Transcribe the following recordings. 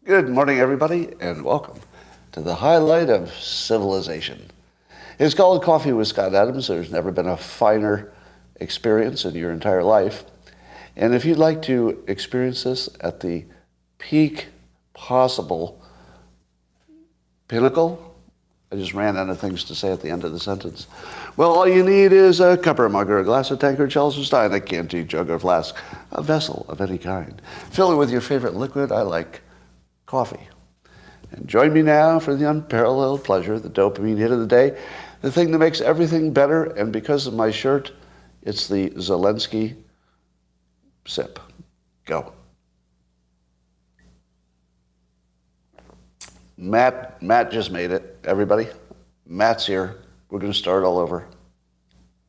Good morning, everybody, and welcome to the highlight of civilization. It's called Coffee with Scott Adams. There's never been a finer experience in your entire life. And if you'd like to experience this at the peak possible pinnacle, I just ran out of things to say at the end of the sentence. Well, all you need is a cup or a mug or a glass, a tankard, chalice or stein, a canteen, jug or flask, a vessel of any kind. Fill it with your favorite liquid. I like coffee. And join me now for the unparalleled pleasure, the dopamine hit of the day, the thing that makes everything better, and because of my shirt, it's the Zelensky sip. Go. Matt just made it, everybody. Matt's here. We're going to start all over.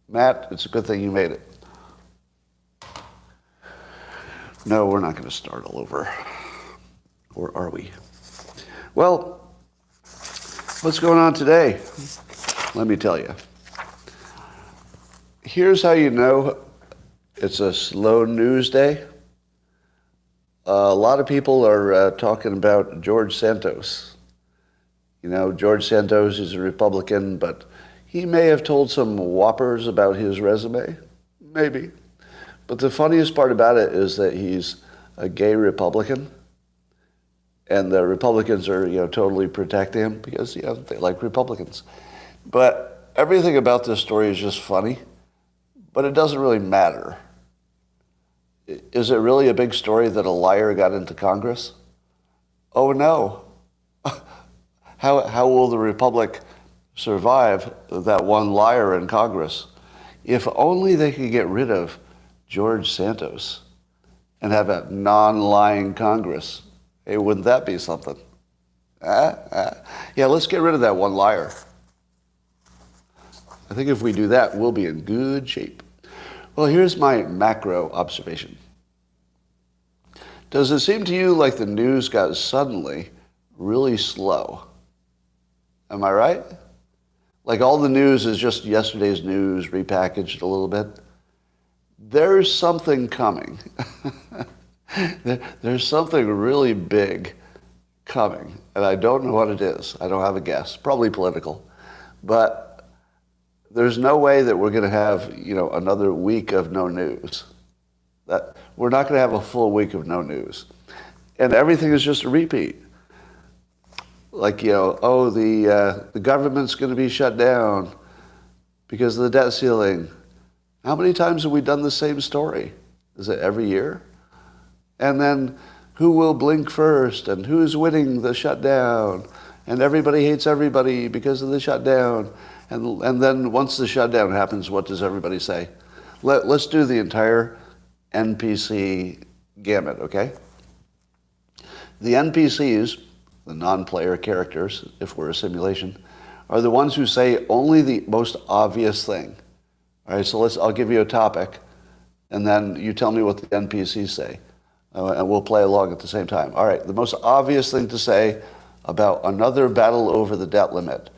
Matt, it's a good thing you made it. No, we're not going to start all over. Or are we? Well, what's going on today? Let me tell you. Here's how you know it's a slow news day. A lot of people are talking about George Santos. You know, George Santos is a Republican, but he may have told some whoppers about his resume. Maybe. But the funniest part about it is that he's a gay Republican. And the Republicans are, totally protecting him because, they like Republicans. But everything about this story is just funny. But it doesn't really matter. Is it really a big story that a liar got into Congress? Oh, no. How will the Republic survive that one liar in Congress? If only they could get rid of George Santos and have a non-lying Congress. Hey, wouldn't that be something? Yeah, let's get rid of that one liar. I think if we do that, we'll be in good shape. Well, here's my macro observation. Does it seem to you like the news got suddenly really slow? Am I right? Like all the news is just yesterday's news repackaged a little bit? There's something coming. There's something really big coming, and I don't know what it is. I don't have a guess. Probably political. But there's no way that we're going to have, another week of no news. That we're not going to have a full week of no news. And everything is just a repeat. Like, the government's going to be shut down because of the debt ceiling. How many times have we done the same story? Is it every year? And then who will blink first and who's winning the shutdown? And everybody hates everybody because of the shutdown. And then once the shutdown happens, what does everybody say? Let's do the entire NPC gamut, okay? The NPCs, the non-player characters, if we're a simulation, are the ones who say only the most obvious thing. All right, so I'll give you a topic, and then you tell me what the NPCs say, and we'll play along at the same time. All right, the most obvious thing to say about another battle over the debt limit.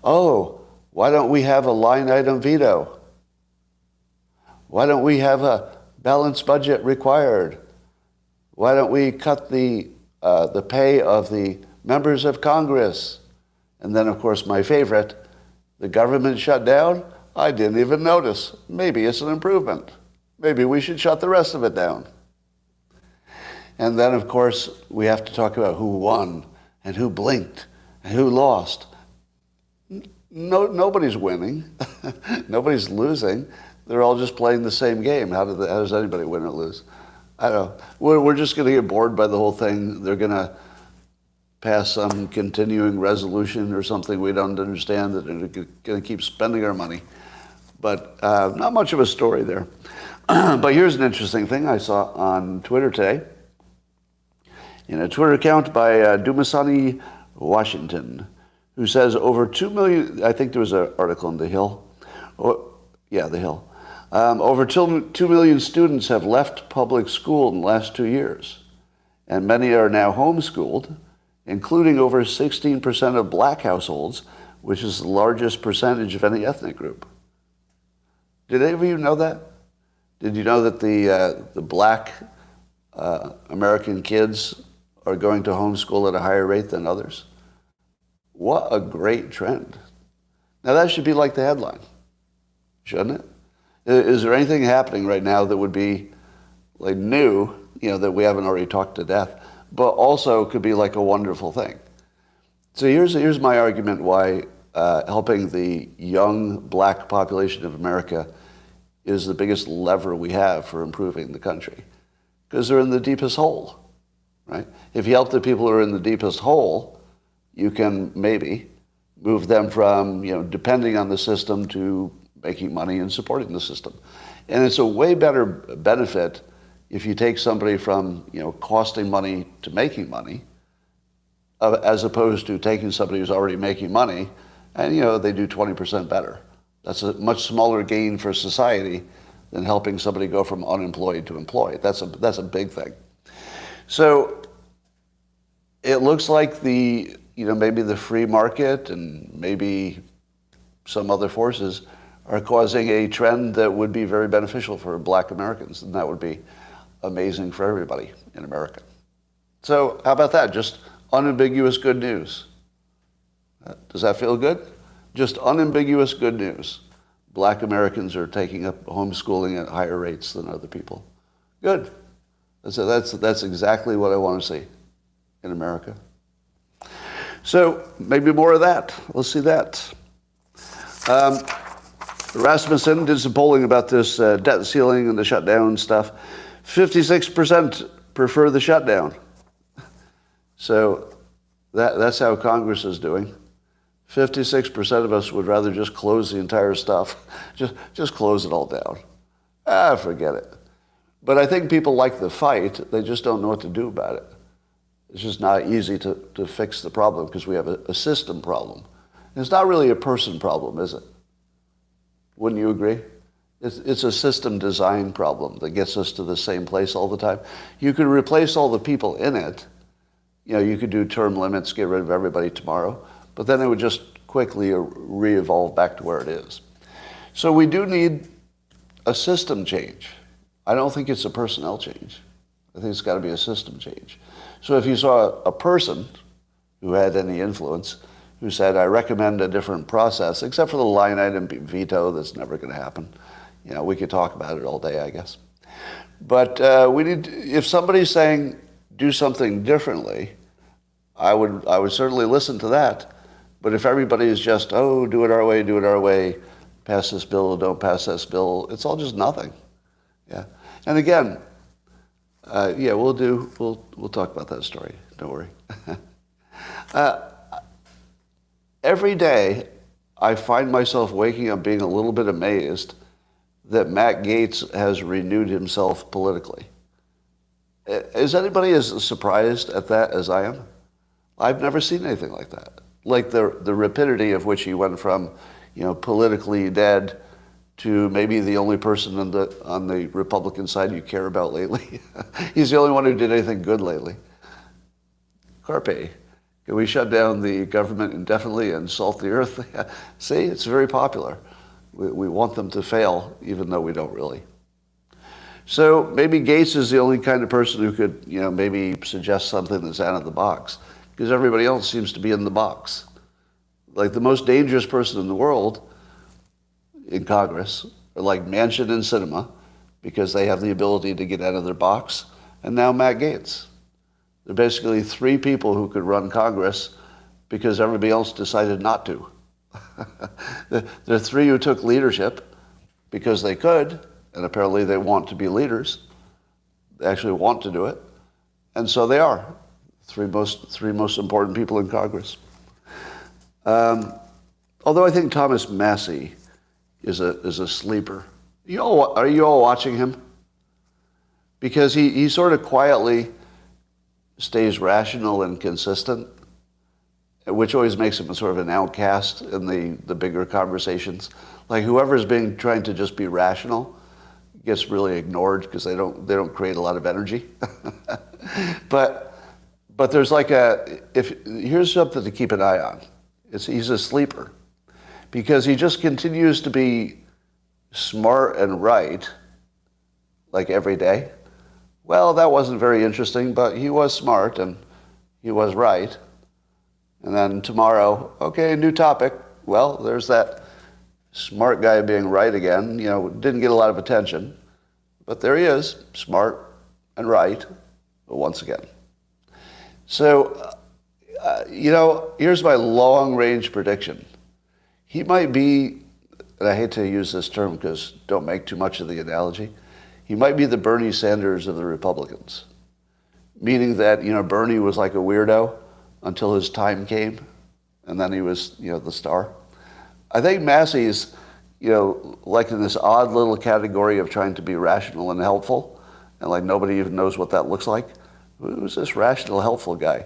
Oh, why don't we have a line item veto? Why don't we have a balanced budget required? Why don't we cut the pay of the members of Congress? And then, of course, my favorite, the government shut down? I didn't even notice. Maybe it's an improvement. Maybe we should shut the rest of it down. And then, of course, we have to talk about who won and who blinked and who lost. Nobody's winning. Nobody's losing. They're all just playing the same game. How does anybody win or lose? I don't know. We're just going to get bored by the whole thing. They're going to pass some continuing resolution or something we don't understand, that they're going to keep spending our money. But not much of a story there. But here's an interesting thing I saw on Twitter today. In a Twitter account by Dumasani Washington, who says over 2 million, I think there was an article in The Hill. The Hill. Over 2 million students have left public school in the last 2 years, and many are now homeschooled, including over 16% of black households, which is the largest percentage of any ethnic group. Did any of you know that? Did you know that the black American kids are going to homeschool at a higher rate than others. What a great trend. Now that should be like the headline, shouldn't it? Is there anything happening right now that would be like new, that we haven't already talked to death, but also could be like a wonderful thing? So here's my argument why helping the young black population of America is the biggest lever we have for improving the country. Because they're in the deepest hole, right? If you help the people who are in the deepest hole, you can maybe move them from, depending on the system to making money and supporting the system. And it's a way better benefit if you take somebody from, costing money to making money, as opposed to taking somebody who's already making money and, they do 20% better. That's a much smaller gain for society than helping somebody go from unemployed to employed. That's a big thing. So it looks like maybe the free market and maybe some other forces are causing a trend that would be very beneficial for black Americans, and that would be amazing for everybody in America. So how about that? Just unambiguous good news. Does that feel good? Just unambiguous good news. Black Americans are taking up homeschooling at higher rates than other people. Good. That's exactly what I want to see in America. So maybe more of that. Let's see that. Rasmussen did some polling about this debt ceiling and the shutdown stuff. 56% prefer the shutdown. So that's how Congress is doing. 56% of us would rather just close the entire stuff. Just close it all down. Forget it. But I think people like the fight. They just don't know what to do about it. It's just not easy to fix the problem because we have a system problem. And it's not really a person problem, is it? Wouldn't you agree? It's a system design problem that gets us to the same place all the time. You could replace all the people in it. You could do term limits, get rid of everybody tomorrow, but then it would just quickly re-evolve back to where it is. So we do need a system change. I don't think it's a personnel change. I think it's got to be a system change. So if you saw a person who had any influence who said, I recommend a different process, except for the line item veto, that's never going to happen. We could talk about it all day, I guess. But if somebody's saying, do something differently, I would certainly listen to that. But if everybody is just, do it our way, pass this bill, don't pass this bill, it's all just nothing. Yeah. And again, we'll talk about that story. Don't worry. Every day, I find myself waking up being a little bit amazed that Matt Gaetz has renewed himself politically. Is anybody as surprised at that as I am? I've never seen anything like that. Like the rapidity of which he went from, politically dead to maybe the only person on the Republican side you care about lately. He's the only one who did anything good lately. Carpe. Can we shut down the government indefinitely and salt the earth? See, it's very popular. We want them to fail, even though we don't really. So maybe Gaetz is the only kind of person who could, maybe suggest something that's out of the box, because everybody else seems to be in the box. Like the most dangerous person in the world in Congress are like Manchin and Sinema, because they have the ability to get out of their box, and now Matt Gaetz. They're basically three people who could run Congress because everybody else decided not to. There are three who took leadership because they could, and apparently they want to be leaders. They actually want to do it. And so they are. Three most important people in Congress. Although I think Thomas Massie is a sleeper. Are you all watching him? Because he sort of quietly stays rational and consistent, which always makes him sort of an outcast in the bigger conversations. Like whoever's trying to just be rational gets really ignored because they don't create a lot of energy. But there's here's something to keep an eye on. He's a sleeper because he just continues to be smart and right like every day, Well, that wasn't very interesting, but he was smart and he was right. And then tomorrow, okay, new topic. Well, there's that smart guy being right again. You know, didn't get a lot of attention, but there he is, smart and right, once again. So, here's my long-range prediction. He might be, and I hate to use this term because don't make too much of the analogy, he might be the Bernie Sanders of the Republicans, meaning that, Bernie was like a weirdo until his time came, and then he was, the star. I think Massey's, like in this odd little category of trying to be rational and helpful, and like nobody even knows what that looks like. Who's this rational, helpful guy?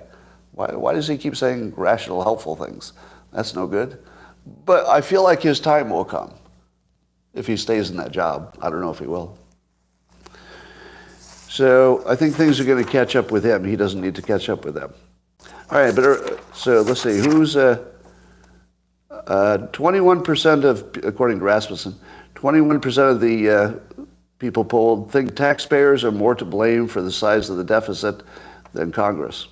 Why does he keep saying rational, helpful things? That's no good. But I feel like his time will come if he stays in that job. I don't know if he will. So I think things are going to catch up with him. He doesn't need to catch up with them. All right, so let's see. Who's 21% of, according to Rasmussen, 21% of the people polled think taxpayers are more to blame for the size of the deficit than Congress.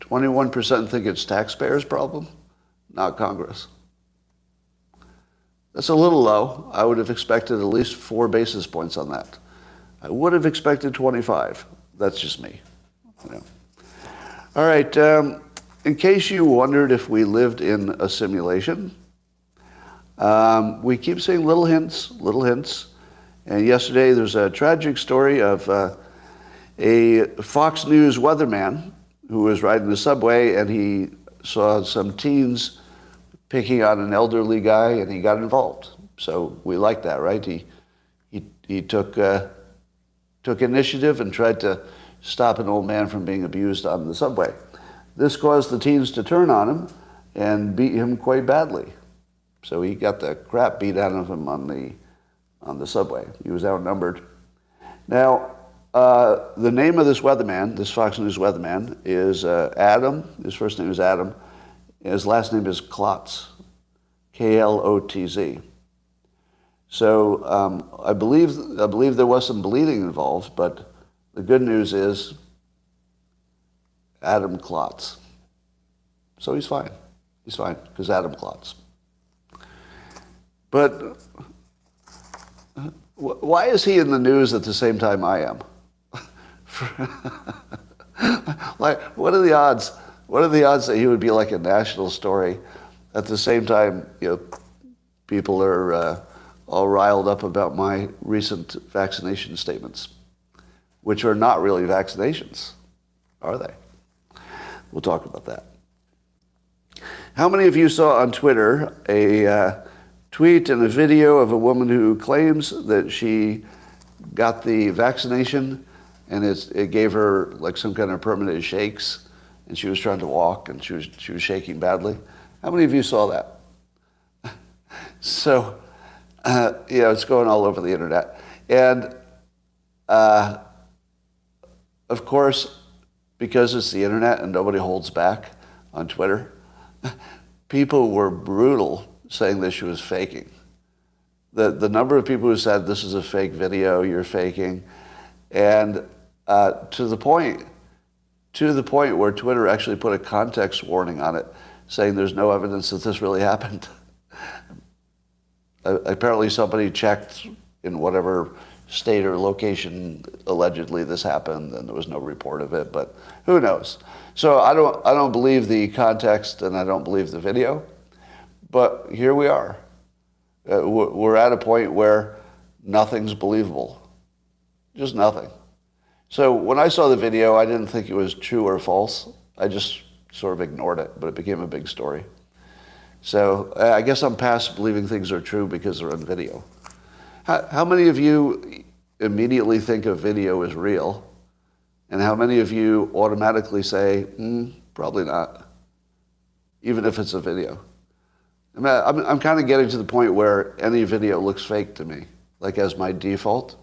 21% think it's taxpayers' problem, not Congress. That's a little low. I would have expected at least 4 basis points on that. I would have expected 25. That's just me. All right. In case you wondered if we lived in a simulation, we keep seeing little hints. And yesterday there's a tragic story of a Fox News weatherman who was riding the subway and he saw some teens picking on an elderly guy and he got involved. So we like that, right? He took initiative and tried to stop an old man from being abused on the subway. This caused the teens to turn on him and beat him quite badly. So he got the crap beat out of him on the subway. He was outnumbered. Now, the name of this weatherman, this Fox News weatherman, is Adam. His first name is Adam. His last name is Klotz, Klotz. So I believe there was some bleeding involved, but the good news is Adam Klotz. So he's fine. He's fine because Adam Klotz. But why is he in the news at the same time I am? Like, what are the odds? What are the odds that he would be like a national story at the same time, people are all riled up about my recent vaccination statements, which are not really vaccinations, are they? We'll talk about that. How many of you saw on Twitter a tweet and a video of a woman who claims that she got the vaccination and it gave her like some kind of permanent shakes and she was trying to walk and she was shaking badly? How many of you saw that? So, it's going all over the internet. And, of course, because it's the internet and nobody holds back on Twitter, people were brutal saying that she was faking. The number of people who said, this is a fake video, you're faking, and to the point where Twitter actually put a context warning on it, saying there's no evidence that this really happened. Apparently somebody checked in whatever state or location allegedly this happened, and there was no report of it, but who knows? So I don't believe the context and I don't believe the video, but here we are. We're at a point where nothing's believable. Just nothing. So when I saw the video, I didn't think it was true or false. I just sort of ignored it, but it became a big story. So I guess I'm past believing things are true because they're on video. How many of you immediately think a video is real? And how many of you automatically say, probably not, even if it's a video? I'm kind of getting to the point where any video looks fake to me, like as my default.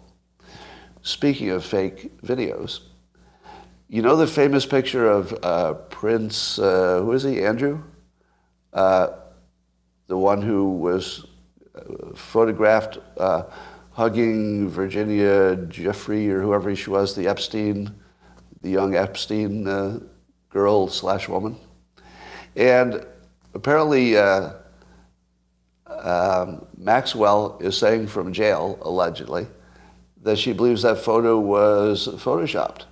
Speaking of fake videos, you know the famous picture of Prince, who is he, Andrew? The one who was photographed hugging Virginia Jeffrey or whoever she was, the young Epstein girl / woman. And apparently Maxwell is saying from jail, allegedly, that she believes that photo was photoshopped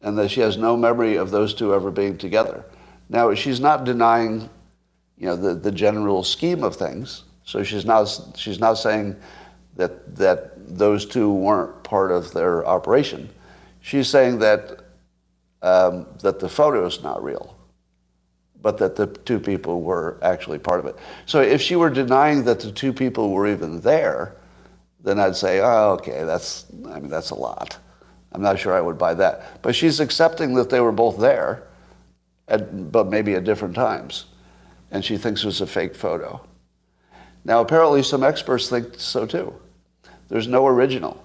and that she has no memory of those two ever being together. Now, she's not denying, the general scheme of things. So she's not saying that those two weren't part of their operation. She's saying that the photo is not real, but that the two people were actually part of it. So if she were denying that the two people were even there, then I'd say, oh, okay, that's a lot. I'm not sure I would buy that. But she's accepting that they were both there, but maybe at different times. And she thinks it was a fake photo. Now, apparently some experts think so too. There's no original.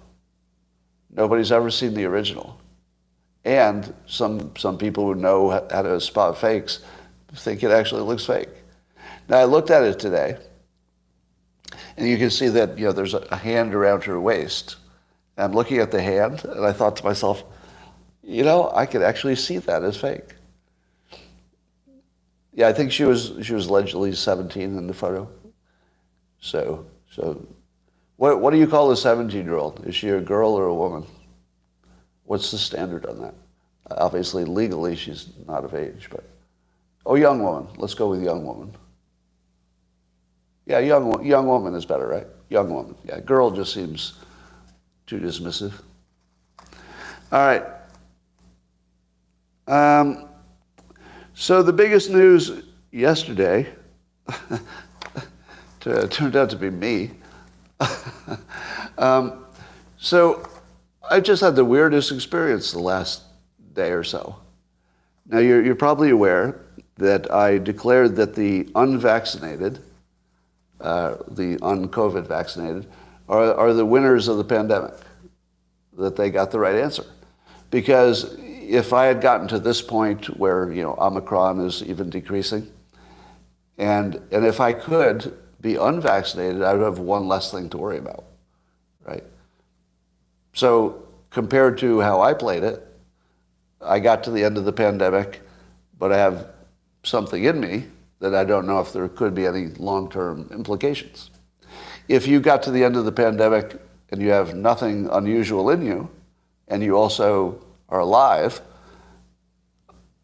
Nobody's ever seen the original. And some people who know how to spot fakes think it actually looks fake. Now, I looked at it today, and you can see that there's a hand around her waist. And I'm looking at the hand, and I thought to myself, I could actually see that as fake. Yeah, I think she was allegedly 17 in the photo. So what do you call a 17-year-old? Is she a girl or a woman? What's the standard on that? Obviously, legally, she's not of age, but young woman. Let's go with young woman. Yeah, young woman is better, right? Young woman. Yeah, girl just seems too dismissive. All right. So the biggest news yesterday turned out to be me. So I've just had the weirdest experience the last day or so. Now, you're probably aware that I declared that the unvaccinated, the un-COVID vaccinated, are the winners of the pandemic, that they got the right answer. Because if I had gotten to this point where, Omicron is even decreasing, and if I could be unvaccinated, I would have one less thing to worry about, right? So compared to how I played it, I got to the end of the pandemic, but I have something in me that I don't know if there could be any long-term implications. If you got to the end of the pandemic and you have nothing unusual in you, and you also are alive,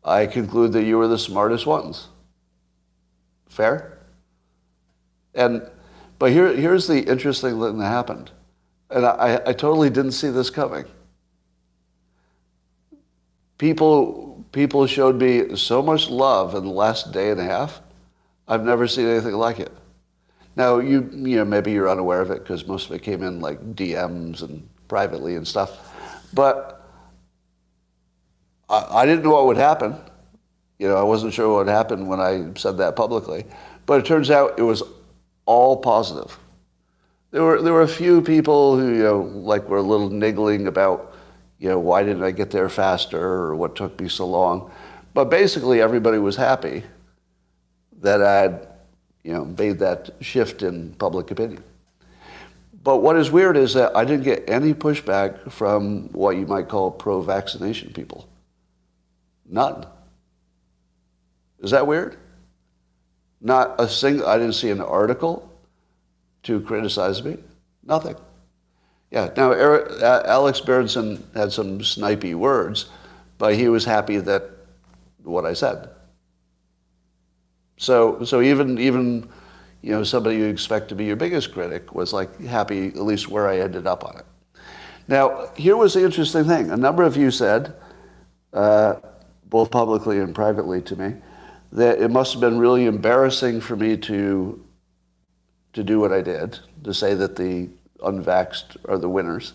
I conclude that you were the smartest ones. Fair? But here's the interesting thing that happened. And I totally didn't see this coming. People showed me so much love in the last day and a half. I've never seen anything like it. Now, maybe you're unaware of it because most of it came in like DMs and privately and stuff. But I didn't know what would happen. I wasn't sure what would happen when I said that publicly. But it turns out it was all positive. There were a few people who, were a little niggling about, why didn't I get there faster or what took me so long. But basically everybody was happy that I had, made that shift in public opinion. But what is weird is that I didn't get any pushback from what you might call pro-vaccination people. None. Is that weird? Not a single, I didn't see an article to criticize me. Nothing. Yeah, now Alex Berenson had some snipey words, but he was happy that what I said. So even somebody you expect to be your biggest critic was like happy at least where I ended up on it. Now, here was the interesting thing. A number of you said, both publicly and privately to me, that it must have been really embarrassing for me to do what I did, to say that the unvaxxed are the winners.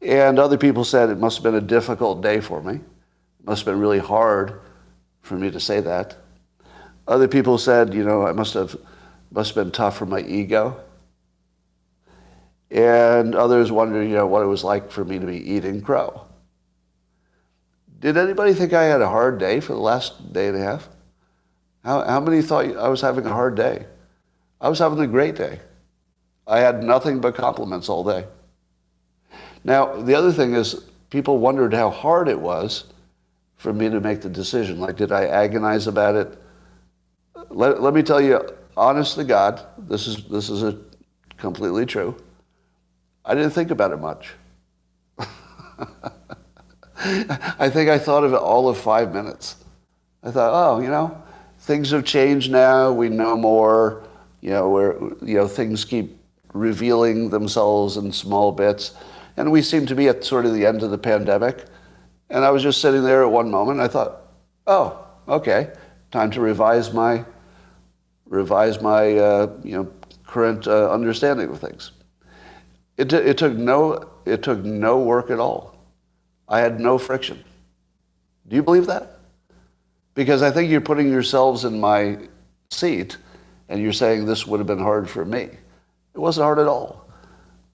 And other people said it must have been a difficult day for me. It must have been really hard for me to say that. Other people said, I must have been tough for my ego. And others wondered, what it was like for me to be eating crow. Did anybody think I had a hard day for the last day and a half? How many thought I was having a hard day? I was having a great day. I had nothing but compliments all day. Now, the other thing is, people wondered how hard it was for me to make the decision. Like, did I agonize about it? Let me tell you, honest to God, this is completely true. I didn't think about it much. I think I thought of it all of 5 minutes. I thought, oh, things have changed now. We know more. Things keep revealing themselves in small bits. And we seem to be at sort of the end of the pandemic. And I was just sitting there at one moment. I thought, oh, okay, time to revise my current understanding of things. It took no work at all. I had no friction. Do you believe that? Because I think you're putting yourselves in my seat and you're saying this would have been hard for me. It wasn't hard at all.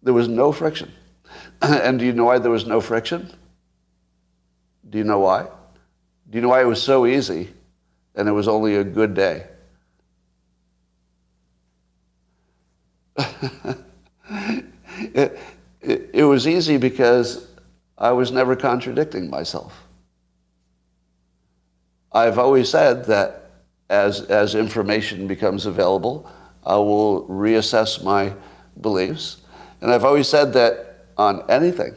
There was no friction. And do you know why there was no friction? Do you know why? Do you know why it was so easy and it was only a good day? It was easy because I was never contradicting myself. I've always said that as information becomes available, I will reassess my beliefs. And I've always said that on anything,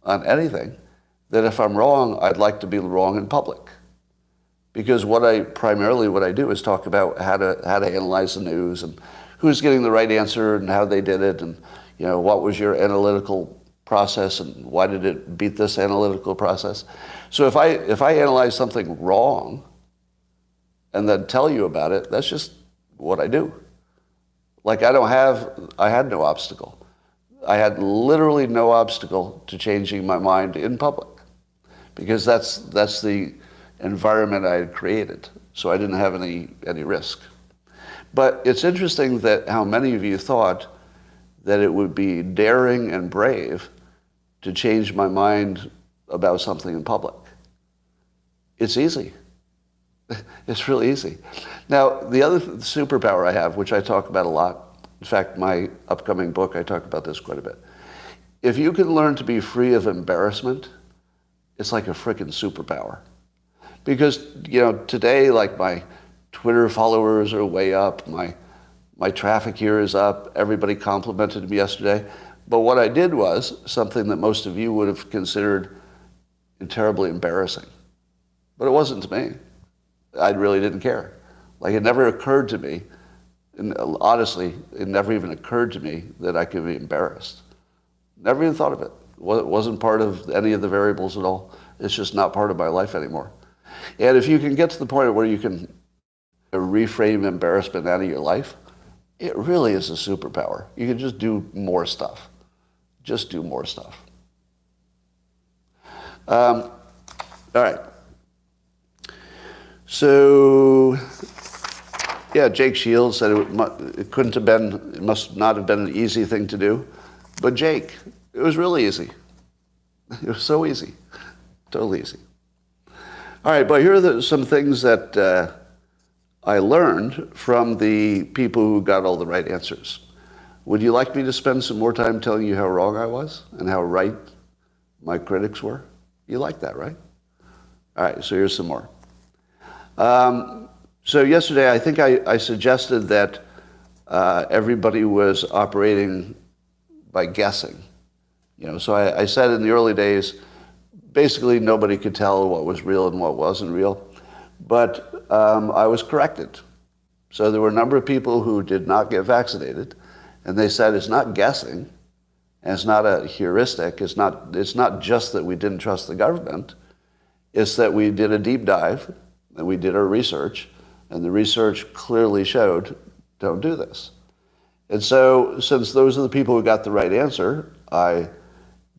that if I'm wrong, I'd like to be wrong in public. Because what I do is talk about how to analyze the news and who's getting the right answer and how they did it, and what was your analytical process and why did it beat this analytical process. So if I analyze something wrong and then tell you about it, that's just what I do. Like I had no obstacle. I had literally no obstacle to changing my mind in public, because that's the environment I had created. So I didn't have any risk. But it's interesting that how many of you thought that it would be daring and brave to change my mind about something in public. It's easy. It's really easy. Now, the other superpower I have, which I talk about a lot, in fact, my upcoming book, I talk about this quite a bit. If you can learn to be free of embarrassment, it's like a freaking superpower. Because, today, like my Twitter followers are way up, my traffic here is up, everybody complimented me yesterday. But what I did was something that most of you would have considered terribly embarrassing. But it wasn't to me. I really didn't care. Like, it never occurred to me, and honestly, it never even occurred to me that I could be embarrassed. Never even thought of it. It wasn't part of any of the variables at all. It's just not part of my life anymore. And if you can get to the point where you can reframe embarrassment out of your life, it really is a superpower. You can just do more stuff. Just do more stuff. All right. So, yeah, Jake Shields said it must not have been an easy thing to do. But Jake, it was really easy. It was so easy. Totally easy. All right, but here are some things that I learned from the people who got all the right answers. Would you like me to spend some more time telling you how wrong I was and how right my critics were? You like that, right? All right, so here's some more. So yesterday, I think I suggested that everybody was operating by guessing. So I said in the early days, basically nobody could tell what was real and what wasn't real. But I was corrected. So there were a number of people who did not get vaccinated, and they said it's not guessing, and it's not a heuristic. It's not just that we didn't trust the government. It's that we did a deep dive, and we did our research, and the research clearly showed, don't do this. And so, since those are the people who got the right answer, I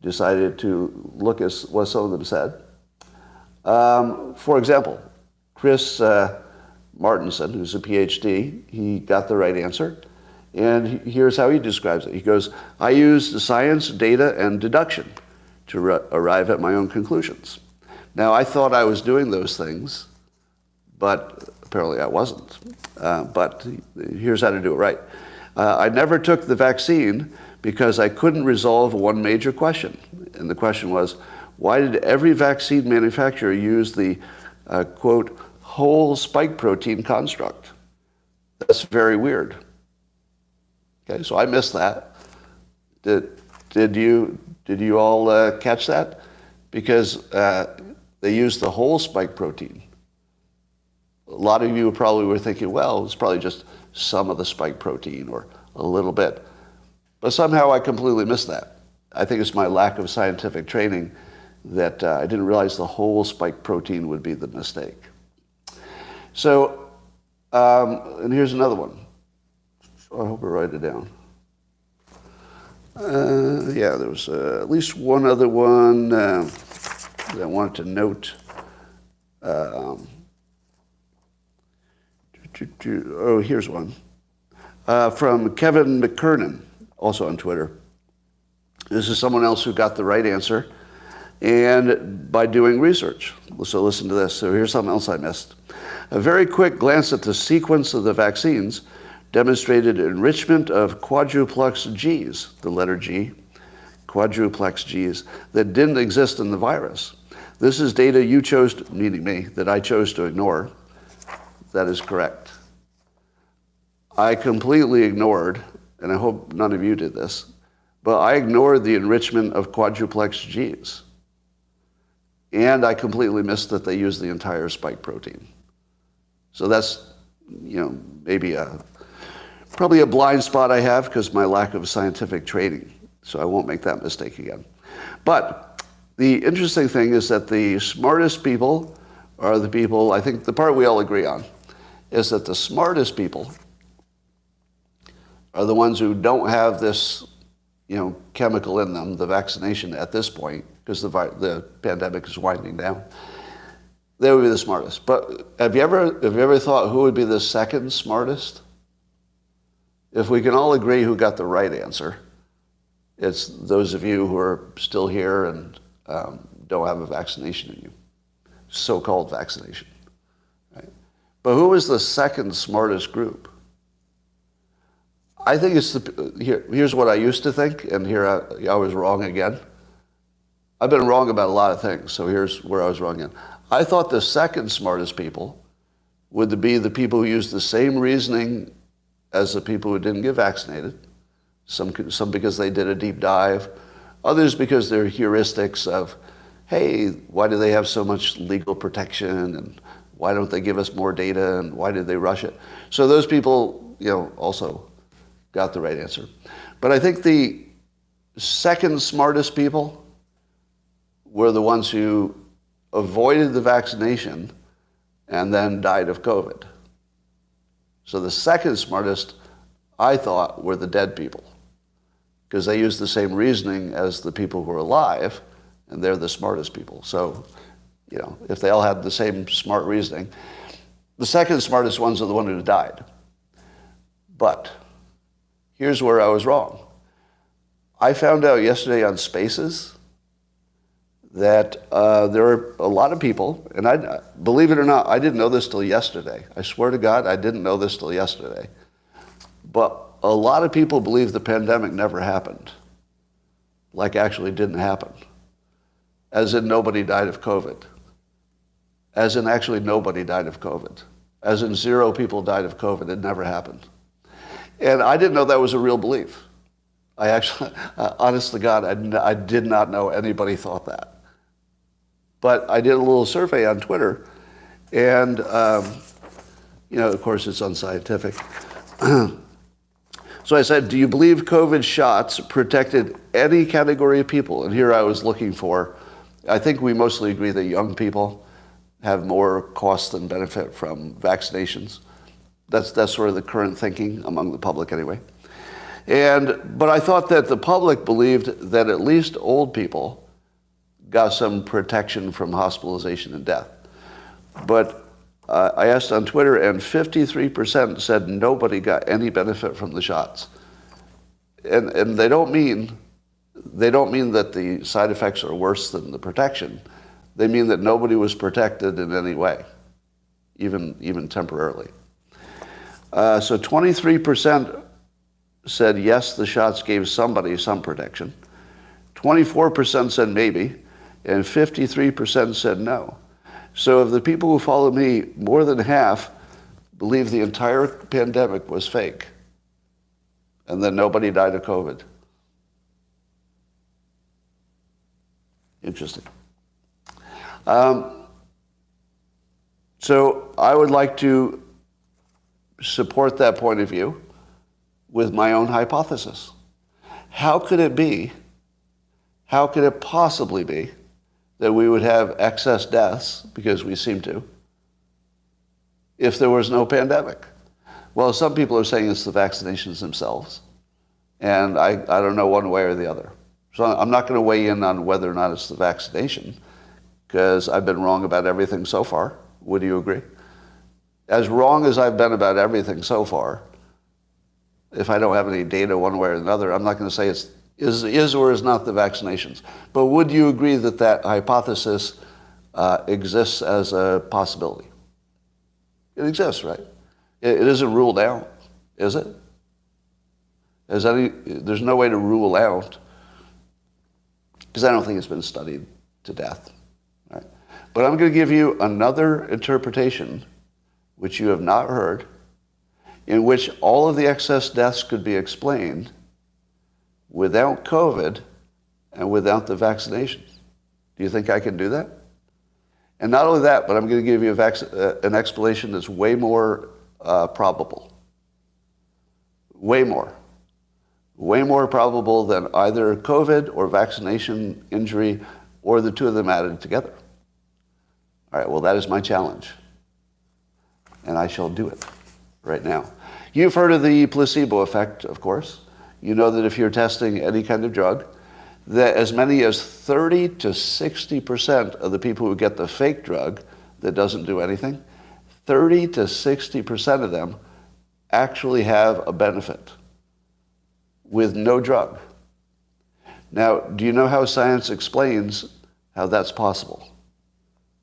decided to look at what some of them said. For example, Chris Martinson, who's a PhD, he got the right answer. And here's how he describes it. He goes, I used the science, data, and deduction to arrive at my own conclusions. Now, I thought I was doing those things, but apparently I wasn't. But here's how to do it right. I never took the vaccine because I couldn't resolve one major question. And the question was, why did every vaccine manufacturer use the, quote, whole spike protein construct? That's very weird. Okay, so I missed that. Did you all catch that? Because they used the whole spike protein. A lot of you probably were thinking, well, it's probably just some of the spike protein or a little bit. But somehow I completely missed that. I think it's my lack of scientific training that I didn't realize the whole spike protein would be the mistake. So, and here's another one. So I hope I write it down. Yeah, there was at least one other one that I wanted to note. Oh, here's one. From Kevin McKernan, also on Twitter. This is someone else who got the right answer, and by doing research. So listen to this. So here's something else I missed. A very quick glance at the sequence of the vaccines demonstrated enrichment of quadruplex Gs, the letter G, quadruplex Gs, that didn't exist in the virus. This is data you chose, meaning me, that I chose to ignore. That is correct. I completely ignored, and I hope none of you did this, but I ignored the enrichment of quadruplex Gs. And I completely missed that they used the entire spike protein. So that's, maybe probably a blind spot I have because my lack of scientific training. So I won't make that mistake again. But the interesting thing is that the smartest people are the people, I think the part we all agree on, is that the smartest people are the ones who don't have this, chemical in them, the vaccination at this point, because the pandemic is winding down. They would be the smartest. But have you ever thought who would be the second smartest? If we can all agree who got the right answer, it's those of you who are still here and don't have a vaccination in you, so-called vaccination. Right? But who is the second smartest group? I think it's here's what I used to think, and here I was wrong again. I've been wrong about a lot of things, so here's where I was wrong again. I thought the second smartest people would be the people who used the same reasoning as the people who didn't get vaccinated. Some because they did a deep dive, others because they're heuristics of, hey, why do they have so much legal protection, and why don't they give us more data, and why did they rush it? So those people, also got the right answer. But I think the second smartest people were the ones who avoided the vaccination and then died of COVID. So the second smartest, I thought, were the dead people, because they used the same reasoning as the people who are alive, and they're the smartest people. So, if they all had the same smart reasoning, the second smartest ones are the ones who died. But here's where I was wrong. I found out yesterday on Spaces that there are a lot of people, and believe it or not, I didn't know this till yesterday. I swear to God, I didn't know this till yesterday. But a lot of people believe the pandemic never happened, like actually didn't happen, as in nobody died of COVID, as in actually nobody died of COVID, as in 0 people died of COVID. It never happened. And I didn't know that was a real belief. I actually, honest to God, I did not know anybody thought that. But I did a little survey on Twitter, and, of course, it's unscientific. So I said, do you believe COVID shots protected any category of people? And here I was looking for, I think we mostly agree that young people have more cost than benefit from vaccinations. That's sort of the current thinking among the public anyway. But I thought that the public believed that at least old people got some protection from hospitalization and death. But I asked on Twitter, and 53% said nobody got any benefit from the shots. And they don't mean that the side effects are worse than the protection. They mean that nobody was protected in any way, even temporarily. So 23% said yes, the shots gave somebody some protection. 24% said maybe, and 53% said no. So of the people who follow me, more than half believe the entire pandemic was fake, and that nobody died of COVID. Interesting. So I would like to support that point of view with my own hypothesis. How could it possibly be that we would have excess deaths, because we seem to, if there was no pandemic? Well, some people are saying it's the vaccinations themselves, and I don't know one way or the other. So I'm not going to weigh in on whether or not it's the vaccination, because I've been wrong about everything so far. Would you agree? As wrong as I've been about everything so far, if I don't have any data one way or another, I'm not going to say it's is or is not the vaccinations. But would you agree that that hypothesis exists as a possibility? It exists, right? It isn't ruled out, is it? There's no way to rule out, because I don't think it's been studied to death. Right? But I'm going to give you another interpretation, which you have not heard, in which all of the excess deaths could be explained without COVID and without the vaccinations. Do you think I can do that? And not only that, but I'm going to give you an explanation that's way more probable. Way more. Way more probable than either COVID or vaccination injury or the two of them added together. All right, well, that is my challenge. And I shall do it right now. You've heard of the placebo effect, of course. You know that if you're testing any kind of drug, that as many as 30 to 60% of the people who get the fake drug that doesn't do anything, 30 to 60% of them actually have a benefit with no drug. Now, do you know how science explains how that's possible?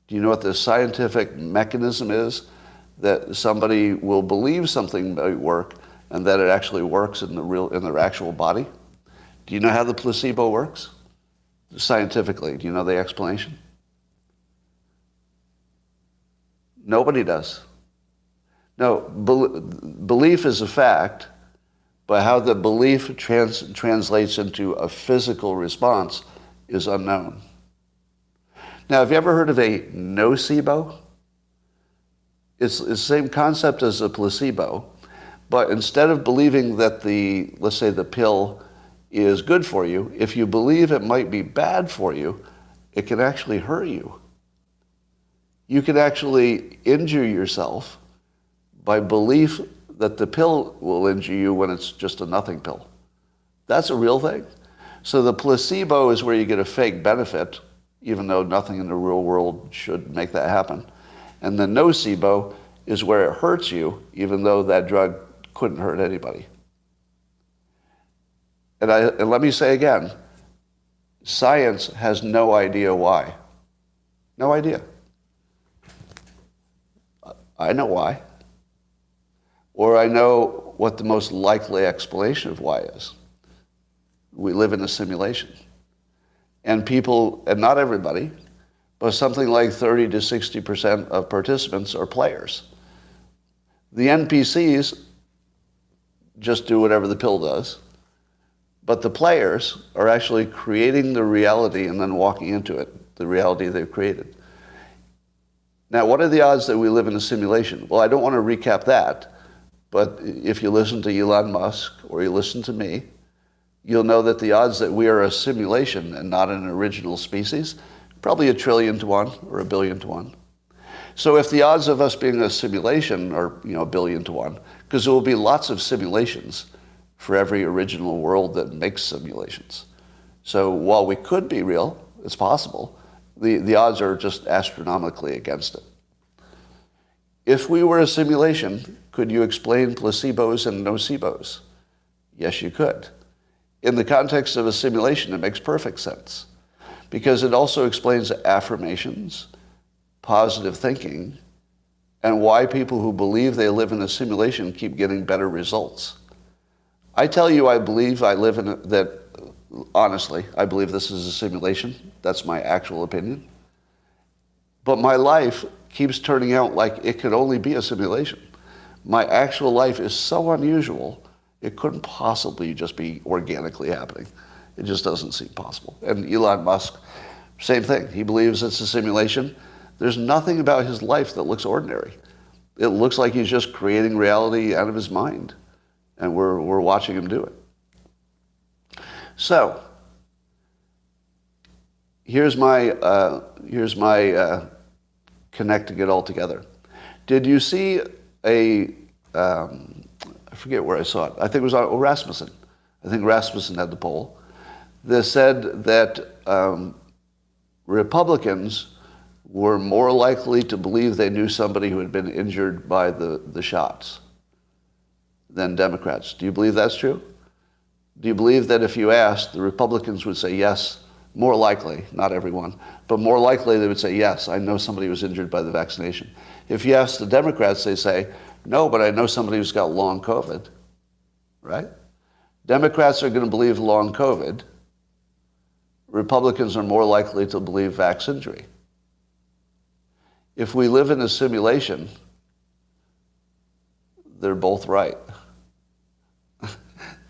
Do you know what the scientific mechanism is that somebody will believe something might work and that it actually works in their actual body? Do you know how the placebo works? Scientifically, do you know the explanation? Nobody does. No, belief is a fact, but how the belief translates into a physical response is unknown. Now, have you ever heard of a nocebo? It's the same concept as a placebo, but instead of believing that let's say the pill is good for you, if you believe it might be bad for you, it can actually hurt you. You can actually injure yourself by belief that the pill will injure you when it's just a nothing pill. That's a real thing. So the placebo is where you get a fake benefit, even though nothing in the real world should make that happen. And the nocebo is where it hurts you, even though that drug couldn't hurt anybody. And let me say again, science has no idea why. No idea. I know why. Or I know what the most likely explanation of why is. We live in a simulation. And people, and not everybody, but something like 30 to 60% of participants are players. The NPCs just do whatever the pill does, but the players are actually creating the reality and then walking into it, the reality they've created. Now, what are the odds that we live in a simulation? Well, I don't want to recap that, but if you listen to Elon Musk or you listen to me, you'll know that the odds that we are a simulation and not an original species, probably 1 trillion to 1 or 1 billion to 1. So if the odds of us being a simulation are 1 billion to 1, because there will be lots of simulations for every original world that makes simulations. So while we could be real, it's possible, the odds are just astronomically against it. If we were a simulation, could you explain placebos and nocebos? Yes, you could. In the context of a simulation, it makes perfect sense, because it also explains affirmations, positive thinking, and why people who believe they live in a simulation keep getting better results. I tell you, I believe I live in that, honestly, I believe this is a simulation. That's my actual opinion. But my life keeps turning out like it could only be a simulation. My actual life is so unusual, it couldn't possibly just be organically happening. It just doesn't seem possible. And Elon Musk, same thing. He believes it's a simulation. There's nothing about his life that looks ordinary. It looks like he's just creating reality out of his mind. And we're watching him do it. So, here's my connecting it all together. Did you see I forget where I saw it. I think it was on Rasmussen. I think Rasmussen had the poll that said that Republicans were more likely to believe they knew somebody who had been injured by the shots than Democrats. Do you believe that's true? Do you believe that if you asked, the Republicans would say yes, more likely, not everyone, but more likely they would say, yes, I know somebody who was injured by the vaccination. If you ask the Democrats, they say, no, but I know somebody who's got long COVID, right? Democrats are going to believe long COVID. Republicans are more likely to believe vax injury. If we live in a simulation, they're both right.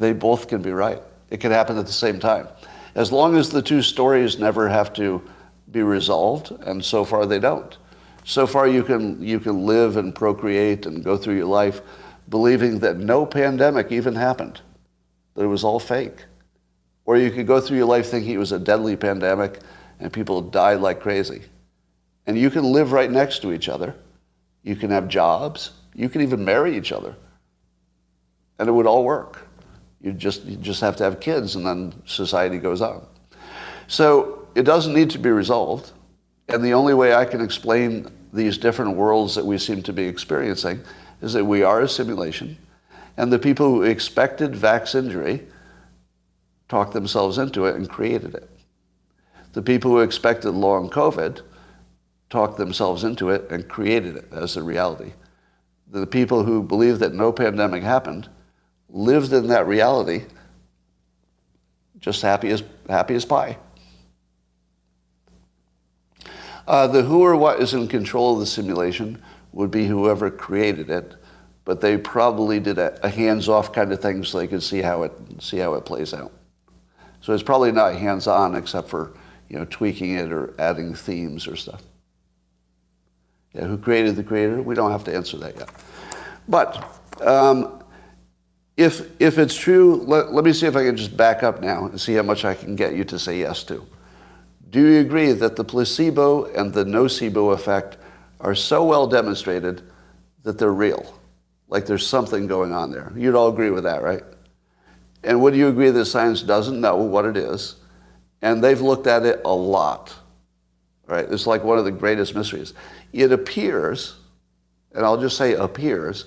They both can be right. It can happen at the same time. As long as the two stories never have to be resolved, and so far they don't. So far you can live and procreate and go through your life believing that no pandemic even happened, that it was all fake. Or you could go through your life thinking it was a deadly pandemic and people died like crazy. And you can live right next to each other. You can have jobs. You can even marry each other. And it would all work. You just have to have kids, and then society goes on. So it doesn't need to be resolved. And the only way I can explain these different worlds that we seem to be experiencing is that we are a simulation, and the people who expected vax injury talked themselves into it and created it. The people who expected long COVID talked themselves into it and created it as a reality. The people who believed that no pandemic happened lived in that reality, just happy as pie. The who or what is in control of the simulation would be whoever created it, but they probably did a hands-off kind of thing so they could see how it plays out. So it's probably not hands-on except for tweaking it or adding themes or stuff. Yeah, who created the creator? We don't have to answer that yet. But if it's true, let me see if I can just back up now and see how much I can get you to say yes to. Do you agree that the placebo and the nocebo effect are so well demonstrated that they're real? Like there's something going on there. You'd all agree with that, right? And would you agree that science doesn't know what it is? And they've looked at it a lot, right? It's like one of the greatest mysteries. It appears, and I'll just say appears,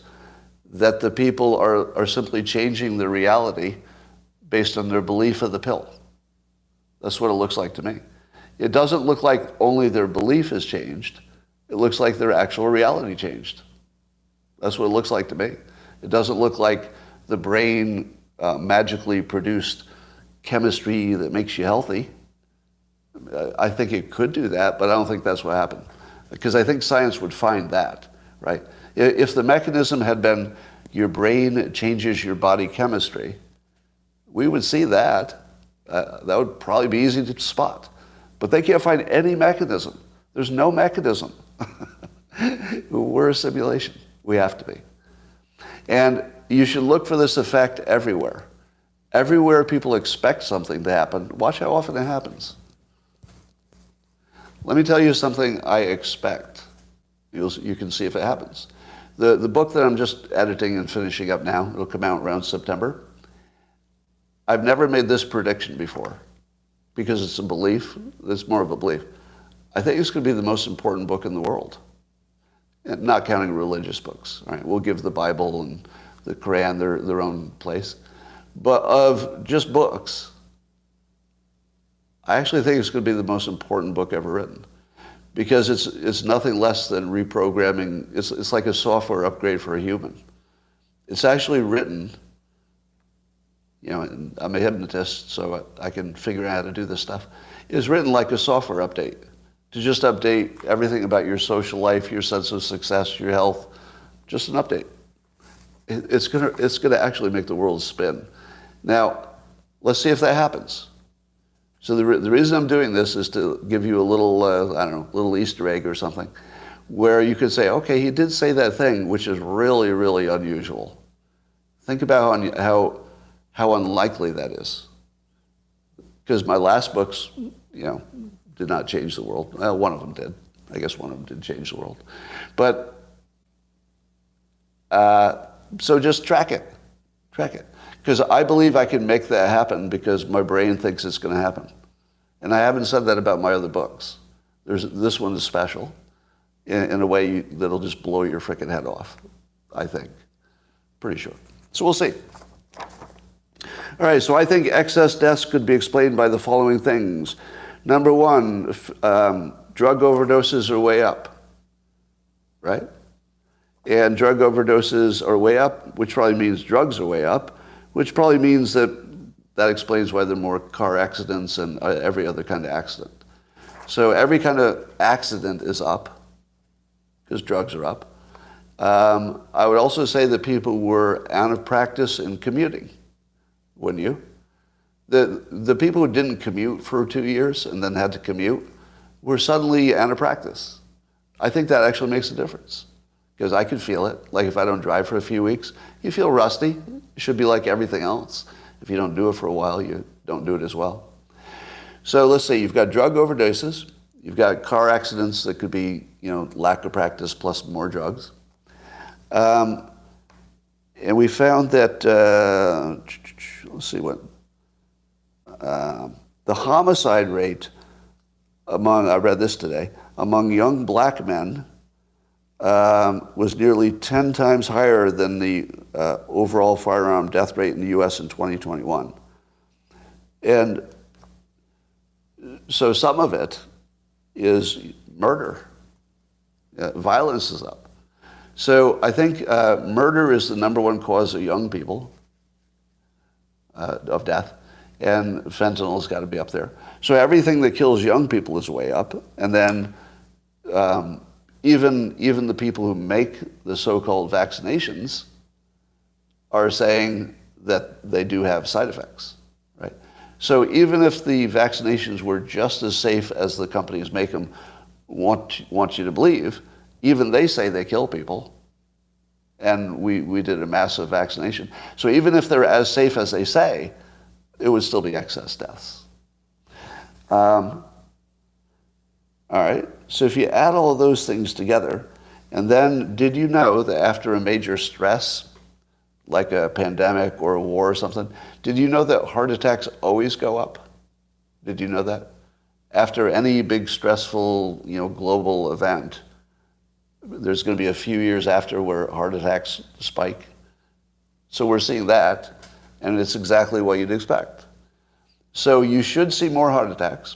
that the people are simply changing the reality based on their belief of the pill. That's what it looks like to me. It doesn't look like only their belief has changed. It looks like their actual reality changed. That's what it looks like to me. It doesn't look like the brain magically produced chemistry that makes you healthy. I think it could do that, but I don't think that's what happened. Because I think science would find that, right? If the mechanism had been your brain changes your body chemistry, we would see that. That would probably be easy to spot. But they can't find any mechanism. There's no mechanism. We're a simulation. We have to be. And you should look for this effect everywhere. Everywhere people expect something to happen, watch how often it happens. Let me tell you something I expect. You can see if it happens. The book that I'm just editing and finishing up now, it'll come out around September. I've never made this prediction before because it's a belief. It's more of a belief. I think it's going to be the most important book in the world. And not counting religious books. All right? We'll give the Bible and the Quran their own place. But of just books, I actually think it's going to be the most important book ever written. Because it's nothing less than reprogramming. It's like a software upgrade for a human. It's actually written and I'm a hypnotist, so I can figure out how to do this stuff, is written like a software update, to just update everything about your social life, your sense of success, your health, just an update. It's gonna actually make the world spin. Now, let's see if that happens. So the reason I'm doing this is to give you a little, little Easter egg or something, where you could say, okay, he did say that thing, which is really, really unusual. Think about how unlikely that is. Because my last books, did not change the world. Well, one of them did. I guess one of them did change the world. But, so just track it. Track it. Because I believe I can make that happen because my brain thinks it's going to happen. And I haven't said that about my other books. This one is special in a way that'll just blow your frickin' head off, I think. Pretty sure. So we'll see. All right, so I think excess deaths could be explained by the following things. Number one, drug overdoses are way up, right? And drug overdoses are way up, which probably means drugs are way up, which probably means that explains why there are more car accidents and every other kind of accident. So every kind of accident is up because drugs are up. I would also say that people were out of practice in commuting, wouldn't you? The people who didn't commute for 2 years and then had to commute were suddenly out of practice. I think that actually makes a difference because I could feel it. Like if I don't drive for a few weeks, you feel rusty. It should be like everything else. If you don't do it for a while, you don't do it as well. So let's say you've got drug overdoses, you've got car accidents that could be, lack of practice plus more drugs. And we found that, let's see what, the homicide rate I read this today, among young black men was nearly 10 times higher than the overall firearm death rate in the U.S. in 2021. And so some of it is murder. Violence is up. So I think murder is the number one cause of young people of death, and fentanyl's got to be up there. So everything that kills young people is way up, and then even the people who make the so-called vaccinations are saying that they do have side effects, right? So even if the vaccinations were just as safe as the companies make them want you to believe, even they say they kill people, and we did a massive vaccination. So even if they're as safe as they say, it would still be excess deaths. All right, so if you add all of those things together, and then did you know that after a major stress, like a pandemic or a war or something, did you know that heart attacks always go up? Did you know that? After any big stressful, global event, there's going to be a few years after where heart attacks spike. So we're seeing that, and it's exactly what you'd expect. So you should see more heart attacks.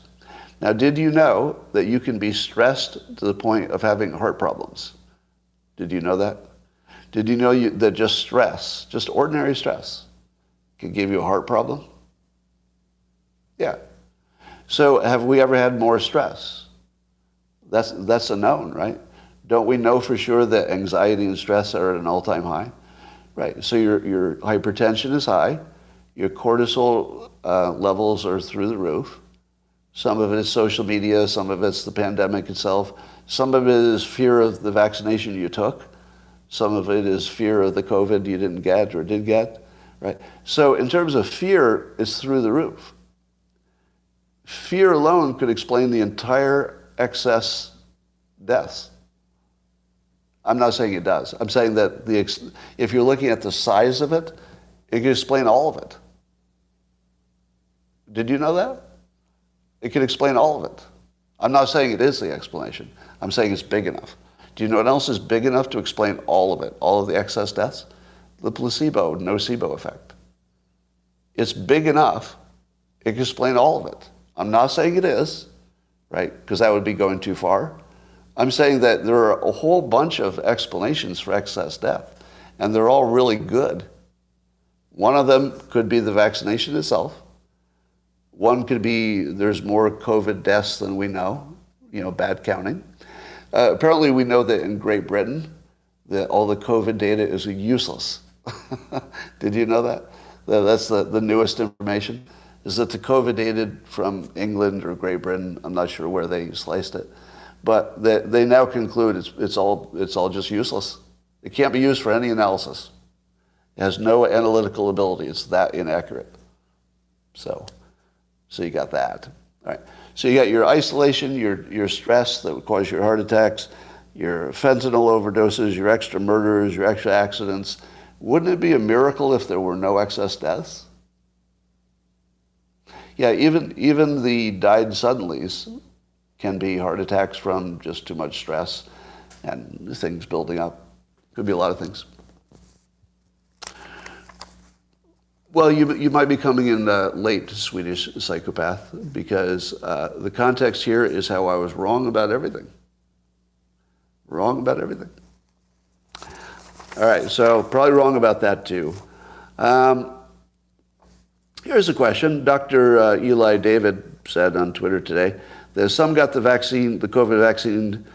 Now, did you know that you can be stressed to the point of having heart problems? Did you know that? Did you know that just stress, just ordinary stress, can give you a heart problem? Yeah. So have we ever had more stress? That's a known, right? Don't we know for sure that anxiety and stress are at an all-time high? Right. So your hypertension is high. Your cortisol levels are through the roof. Some of it is social media. Some of it's the pandemic itself. Some of it is fear of the vaccination you took. Some of it is fear of the COVID you didn't get or did get. Right. So in terms of fear, it's through the roof. Fear alone could explain the entire excess deaths. I'm not saying it does. I'm saying that if you're looking at the size of it, it can explain all of it. Did you know that? It can explain all of it. I'm not saying it is the explanation. I'm saying it's big enough. Do you know what else is big enough to explain all of it, all of the excess deaths? The placebo, nocebo effect. It's big enough, it can explain all of it. I'm not saying it is, right? Because that would be going too far. I'm saying that there are a whole bunch of explanations for excess death, and they're all really good. One of them could be the vaccination itself. One could be there's more COVID deaths than we know, bad counting. Apparently we know that in Great Britain, that all the COVID data is useless. Did you know that? That's the newest information, is that the COVID data from England or Great Britain, I'm not sure where they sliced it, but they now conclude it's all just useless. It can't be used for any analysis. It has no analytical ability. It's that inaccurate. So you got that. All right. So you got your isolation, your stress that would cause your heart attacks, your fentanyl overdoses, your extra murders, your extra accidents. Wouldn't it be a miracle if there were no excess deaths? Yeah, even the died suddenlies can be heart attacks from just too much stress and things building up. Could be a lot of things. Well, you might be coming in late, Swedish psychopath, because the context here is how I was wrong about everything. Wrong about everything. All right, so probably wrong about that too. Here's a question. Dr. Eli David said on Twitter today that some got the vaccine, the COVID vaccine,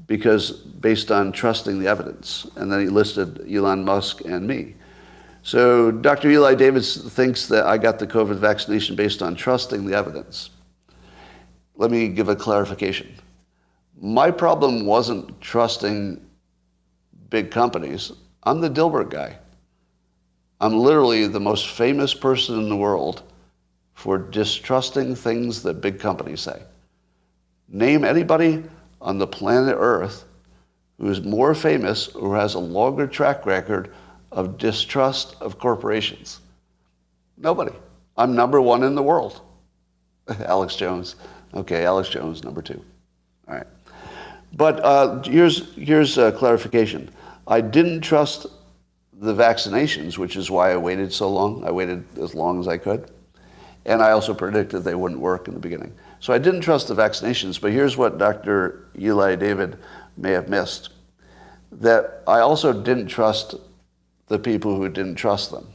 because based on trusting the evidence. And then he listed Elon Musk and me. So Dr. Eli Davis thinks that I got the COVID vaccination based on trusting the evidence. Let me give a clarification. My problem wasn't trusting big companies. I'm the Dilbert guy. I'm literally the most famous person in the world for distrusting things that big companies say. Name anybody on the planet Earth who is more famous or has a longer track record of distrust of corporations. Nobody. I'm number one in the world. Alex Jones. Okay, Alex Jones, number two. All right. But here's a clarification. I didn't trust the vaccinations, which is why I waited so long. I waited as long as I could. And I also predicted they wouldn't work in the beginning. So I didn't trust the vaccinations, but here's what Dr. Eli David may have missed. That I also didn't trust the people who didn't trust them.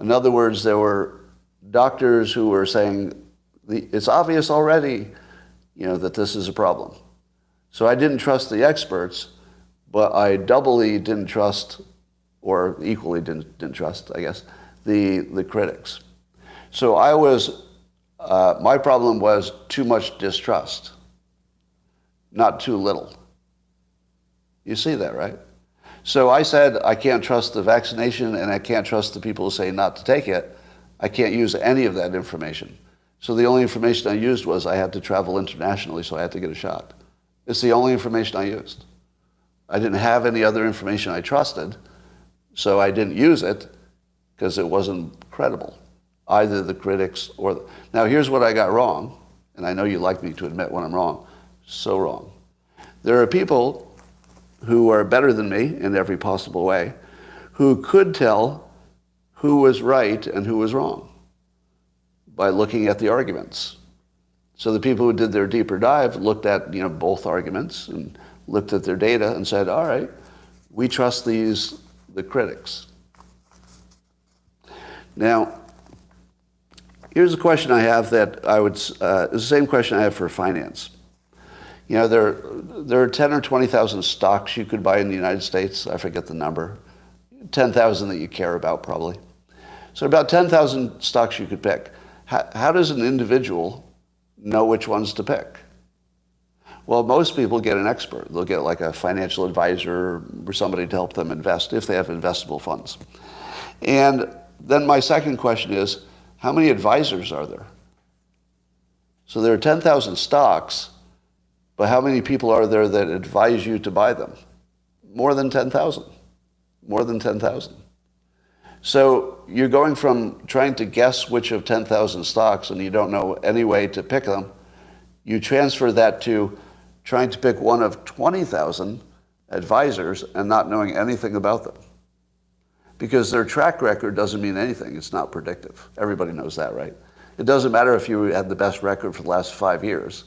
In other words, there were doctors who were saying, it's obvious already, that this is a problem. So I didn't trust the experts, but I doubly didn't trust, or equally didn't trust, I guess, the critics. So I was, my problem was too much distrust, not too little. You see that, right? So I said, I can't trust the vaccination and I can't trust the people who say not to take it. I can't use any of that information. So the only information I used was I had to travel internationally, so I had to get a shot. It's the only information I used. I didn't have any other information I trusted, so I didn't use it because it wasn't credible, either the critics or Now here's what I got wrong, and I know you like me to admit when I'm wrong. So wrong. There are people who are better than me in every possible way, who could tell who was right and who was wrong by looking at the arguments. So the people who did their deeper dive looked at both arguments and looked at their data and said, all right, we trust the critics. Now, here's a question I have that it's the same question I have for finance. There are 10 or 20,000 stocks you could buy in the United States. I forget the number. 10,000 that you care about, probably. So about 10,000 stocks you could pick. How does an individual know which ones to pick? Well, most people get an expert. They'll get like a financial advisor or somebody to help them invest if they have investable funds. And then my second question is, how many advisors are there? So there are 10,000 stocks, but how many people are there that advise you to buy them? More than 10,000. More than 10,000. So you're going from trying to guess which of 10,000 stocks and you don't know any way to pick them, you transfer that to trying to pick one of 20,000 advisors and not knowing anything about them. Because their track record doesn't mean anything. It's not predictive. Everybody knows that, right? It doesn't matter if you had the best record for the last 5 years.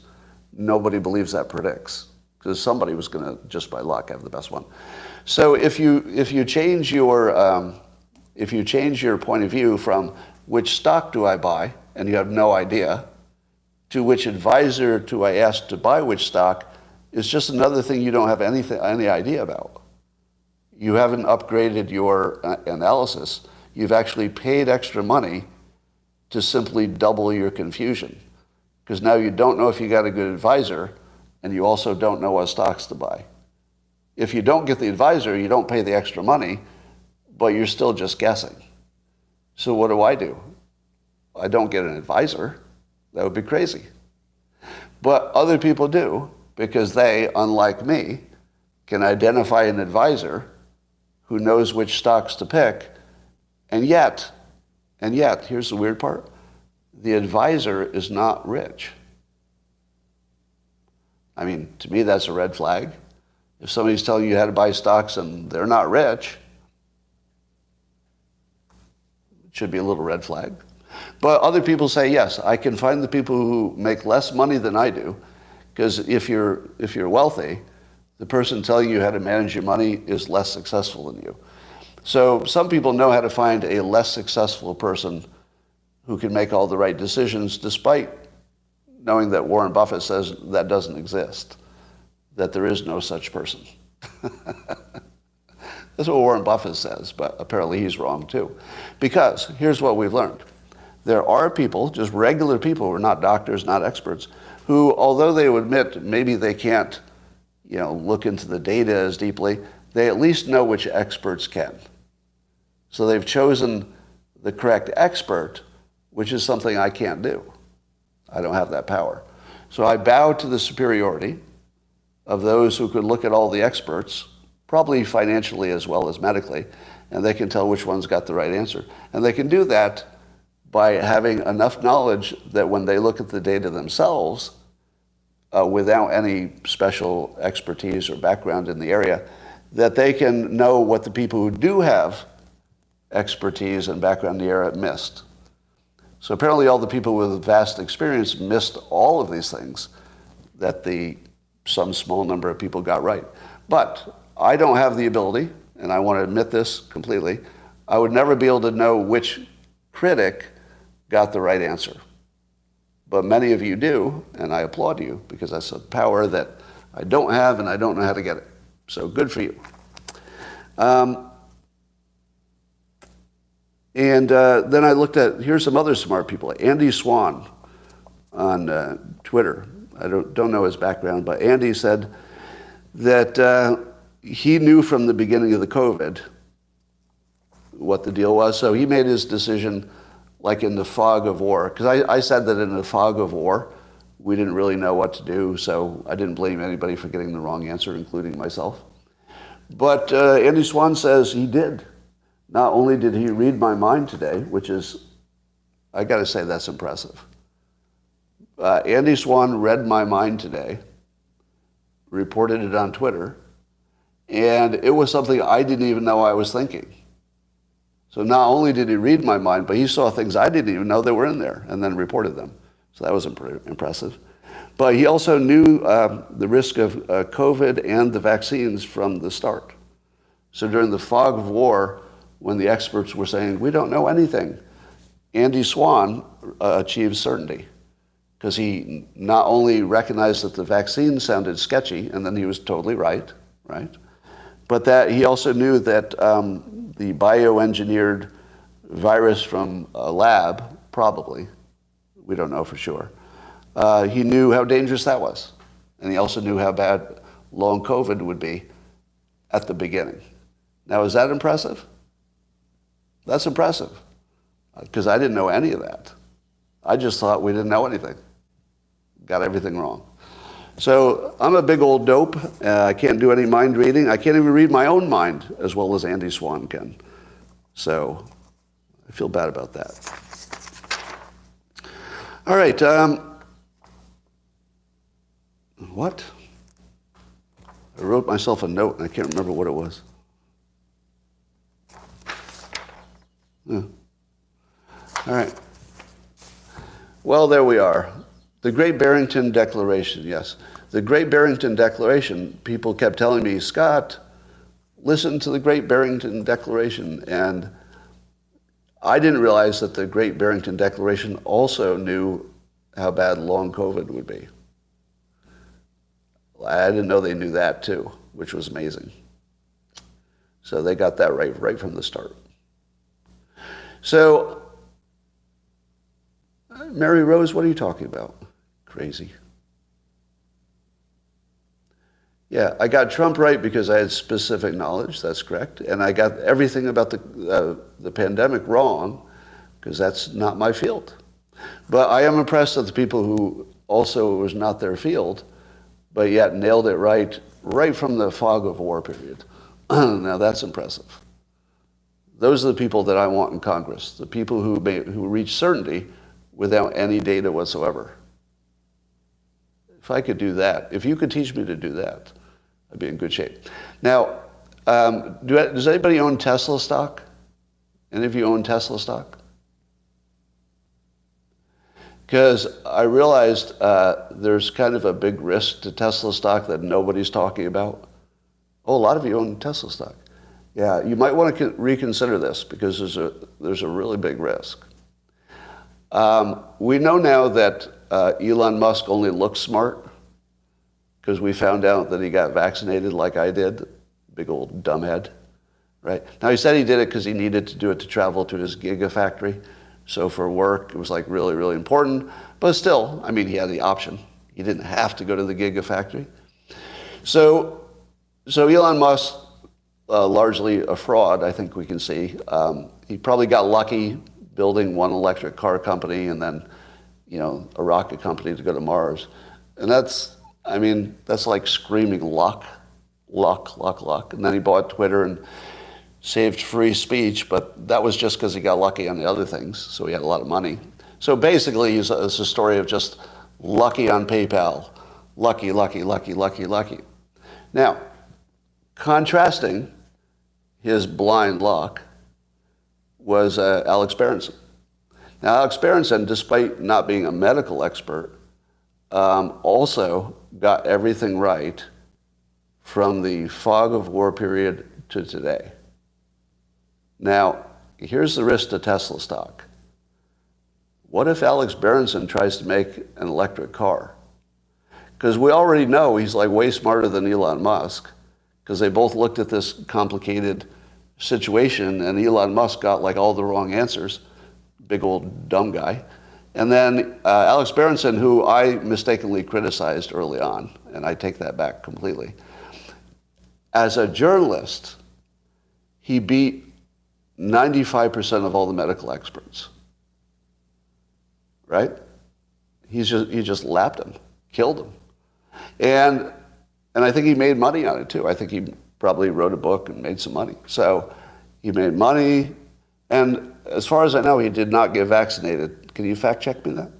Nobody believes that predicts, because somebody was going to, just by luck, have the best one. So if you change your if you change your point of view from which stock do I buy, and you have no idea, to which advisor do I ask to buy which stock, is just another thing you don't have any idea about. You haven't upgraded your analysis. You've actually paid extra money to simply double your confusion. Because now you don't know if you got a good advisor, and you also don't know what stocks to buy. If you don't get the advisor, you don't pay the extra money, but you're still just guessing. So what do? I don't get an advisor. That would be crazy. But other people do, because they, unlike me, can identify an advisor who knows which stocks to pick, and yet, here's the weird part, the advisor is not rich. I mean, to me, that's a red flag. If somebody's telling you how to buy stocks and they're not rich, it should be a little red flag. But other people say, yes, I can find the people who make less money than I do, because if you're wealthy, the person telling you how to manage your money is less successful than you. So some people know how to find a less successful person who can make all the right decisions, despite knowing that Warren Buffett says that doesn't exist, that there is no such person. That's what Warren Buffett says, but apparently he's wrong too. Because here's what we've learned. There are people, just regular people who are not doctors, not experts, who, although they would admit maybe they can't, look into the data as deeply, they at least know which experts can. So they've chosen the correct expert, which is something I can't do. I don't have that power. So I bow to the superiority of those who could look at all the experts, probably financially as well as medically, and they can tell which one's got the right answer. And they can do that by having enough knowledge that when they look at the data themselves, without any special expertise or background in the area, that they can know what the people who do have expertise and background in the area missed. So apparently all the people with vast experience missed all of these things that some small number of people got right. But I don't have the ability, and I want to admit this completely, I would never be able to know which critic got the right answer. But many of you do, and I applaud you, because that's a power that I don't have and I don't know how to get it. So good for you. And then I looked at, here's some other smart people. Andy Swan on Twitter. I don't know his background, but Andy said that he knew from the beginning of the COVID what the deal was. So he made his decision like in the fog of war. Because I said that in the fog of war, we didn't really know what to do, so I didn't blame anybody for getting the wrong answer, including myself. But Andy Swan says he did. Not only did he read my mind today, which is, I got to say, that's impressive. Andy Swan read my mind today, reported it on Twitter, and it was something I didn't even know I was thinking. So not only did he read my mind, but he saw things I didn't even know that were in there and then reported them. So that was impressive. But he also knew the risk of COVID and the vaccines from the start. So during the fog of war, when the experts were saying, we don't know anything, Andy Swan achieved certainty, because he not only recognized that the vaccine sounded sketchy, and then he was totally right, but that he also knew that the bioengineered virus from a lab, probably, we don't know for sure, he knew how dangerous that was. And he also knew how bad long COVID would be at the beginning. Now, is that impressive? That's impressive, because I didn't know any of that. I just thought we didn't know anything. Got everything wrong. So I'm a big old dope. I can't do any mind reading. I can't even read my own mind as well as Andy Swan can. So I feel bad about that. All right. What? I wrote myself a note, and I can't remember what it was. Yeah. All right. Well, there we are. The Great Barrington Declaration, yes. The Great Barrington Declaration, people kept telling me, Scott, listen to the Great Barrington Declaration. And I didn't realize that the Great Barrington Declaration also knew how bad long COVID would be. I didn't know they knew that too, which was amazing. So they got that right from the start. So, Mary Rose, what are you talking about? Crazy. Yeah, I got Trump right because I had specific knowledge. That's correct. And I got everything about the pandemic wrong because that's not my field. But I am impressed at the people who also was not their field, but yet nailed it right from the fog of war period. Now that's impressive. Those are the people that I want in Congress, the people who reach certainty without any data whatsoever. If I could do that, if you could teach me to do that, I'd be in good shape. Now, does anybody own Tesla stock? Any of you own Tesla stock? Because I realized there's kind of a big risk to Tesla stock that nobody's talking about. Oh, a lot of you own Tesla stock. Yeah, you might want to reconsider this because there's a really big risk. We know now that Elon Musk only looks smart because we found out that he got vaccinated like I did. Big old dumbhead, right? Now, he said he did it because he needed to do it to travel to his gigafactory. So for work, it was like really, really important. But still, I mean, he had the option. He didn't have to go to the gigafactory. So Elon Musk, largely a fraud, I think we can see. He probably got lucky building one electric car company and then, a rocket company to go to Mars. And that's like screaming luck. And then he bought Twitter and saved free speech, but that was just because he got lucky on the other things, so he had a lot of money. So basically, it's a story of just lucky on PayPal. Lucky. Now, contrasting his blind luck was Alex Berenson. Now, Alex Berenson, despite not being a medical expert, also got everything right from the fog of war period to today. Now, here's the risk to Tesla stock. What if Alex Berenson tries to make an electric car? Because we already know he's like way smarter than Elon Musk, because they both looked at this complicated situation and Elon Musk got like all the wrong answers. Big old dumb guy. And then Alex Berenson, who I mistakenly criticized early on, and I take that back completely. As a journalist, he beat 95% of all the medical experts, right? He just lapped them, killed them. And I think he made money on it too. I think he probably wrote a book and made some money. So he made money, and as far as I know, he did not get vaccinated. Can you fact check me that?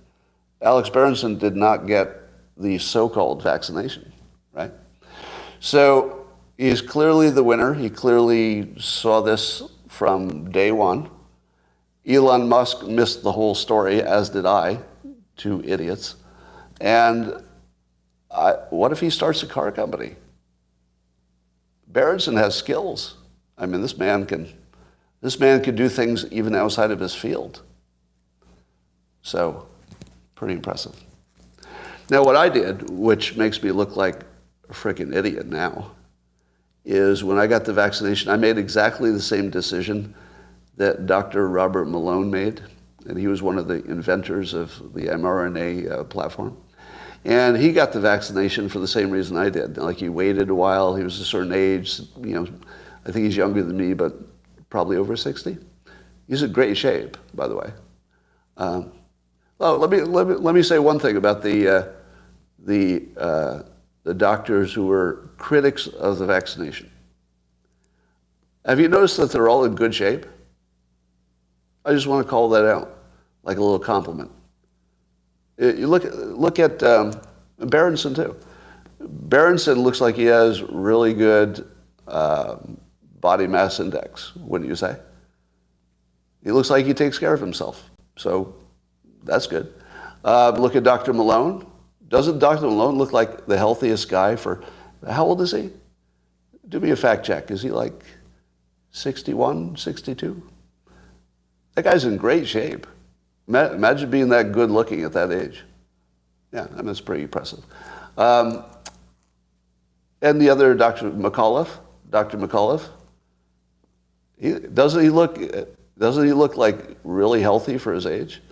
Alex Berenson did not get the so-called vaccination, right? So he's clearly the winner. He clearly saw this from day one. Elon Musk missed the whole story, as did I, two idiots. And what if he starts a car company? Berenson has skills. I mean, this man can do things even outside of his field. So, pretty impressive. Now, what I did, which makes me look like a freaking idiot now, is when I got the vaccination, I made exactly the same decision that Dr. Robert Malone made, and he was one of the inventors of the mRNA platform. And he got the vaccination for the same reason I did. Like, he waited a while, he was a certain age, I think he's younger than me, but probably over 60. He's in great shape, by the way. Let me say one thing about the doctors who were critics of the vaccination. Have you noticed that they're all in good shape? I just want to call that out, like a little compliment. You look at Berenson too. Berenson looks like he has really good body mass index, wouldn't you say? He looks like he takes care of himself, so that's good. Look at Dr. Malone. Doesn't Dr. Malone look like the healthiest guy for, how old is he? Do me a fact check. Is he like 61, 62? That guy's in great shape. Imagine being that good looking at that age. Yeah, I mean, it's pretty impressive. And the other Dr. McAuliffe, doesn't he look like really healthy for his age?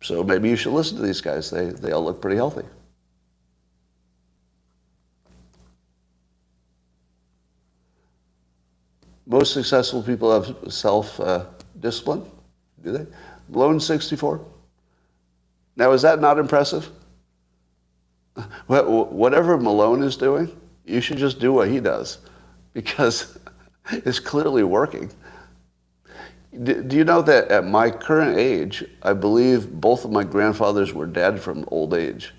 So maybe you should listen to these guys. They all look pretty healthy. Most successful people have self-discipline, do they? Malone, 64. Now, is that not impressive? Whatever Malone is doing, you should just do what he does, because it's clearly working. Do you know that at my current age, I believe both of my grandfathers were dead from old age?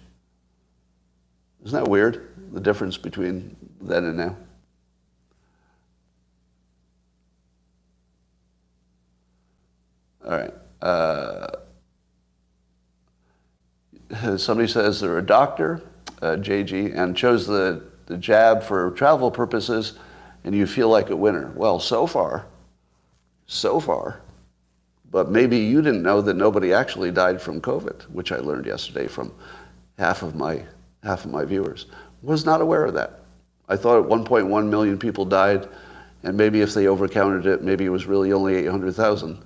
Isn't that weird, the difference between then and now? All right. Somebody says they're a doctor, JG, and chose the jab for travel purposes, and you feel like a winner. Well, so far. But maybe you didn't know that nobody actually died from COVID, which I learned yesterday from half of my viewers. Was not aware of that. I thought 1.1 million people died, and maybe if they overcounted it, maybe it was really only 800,000.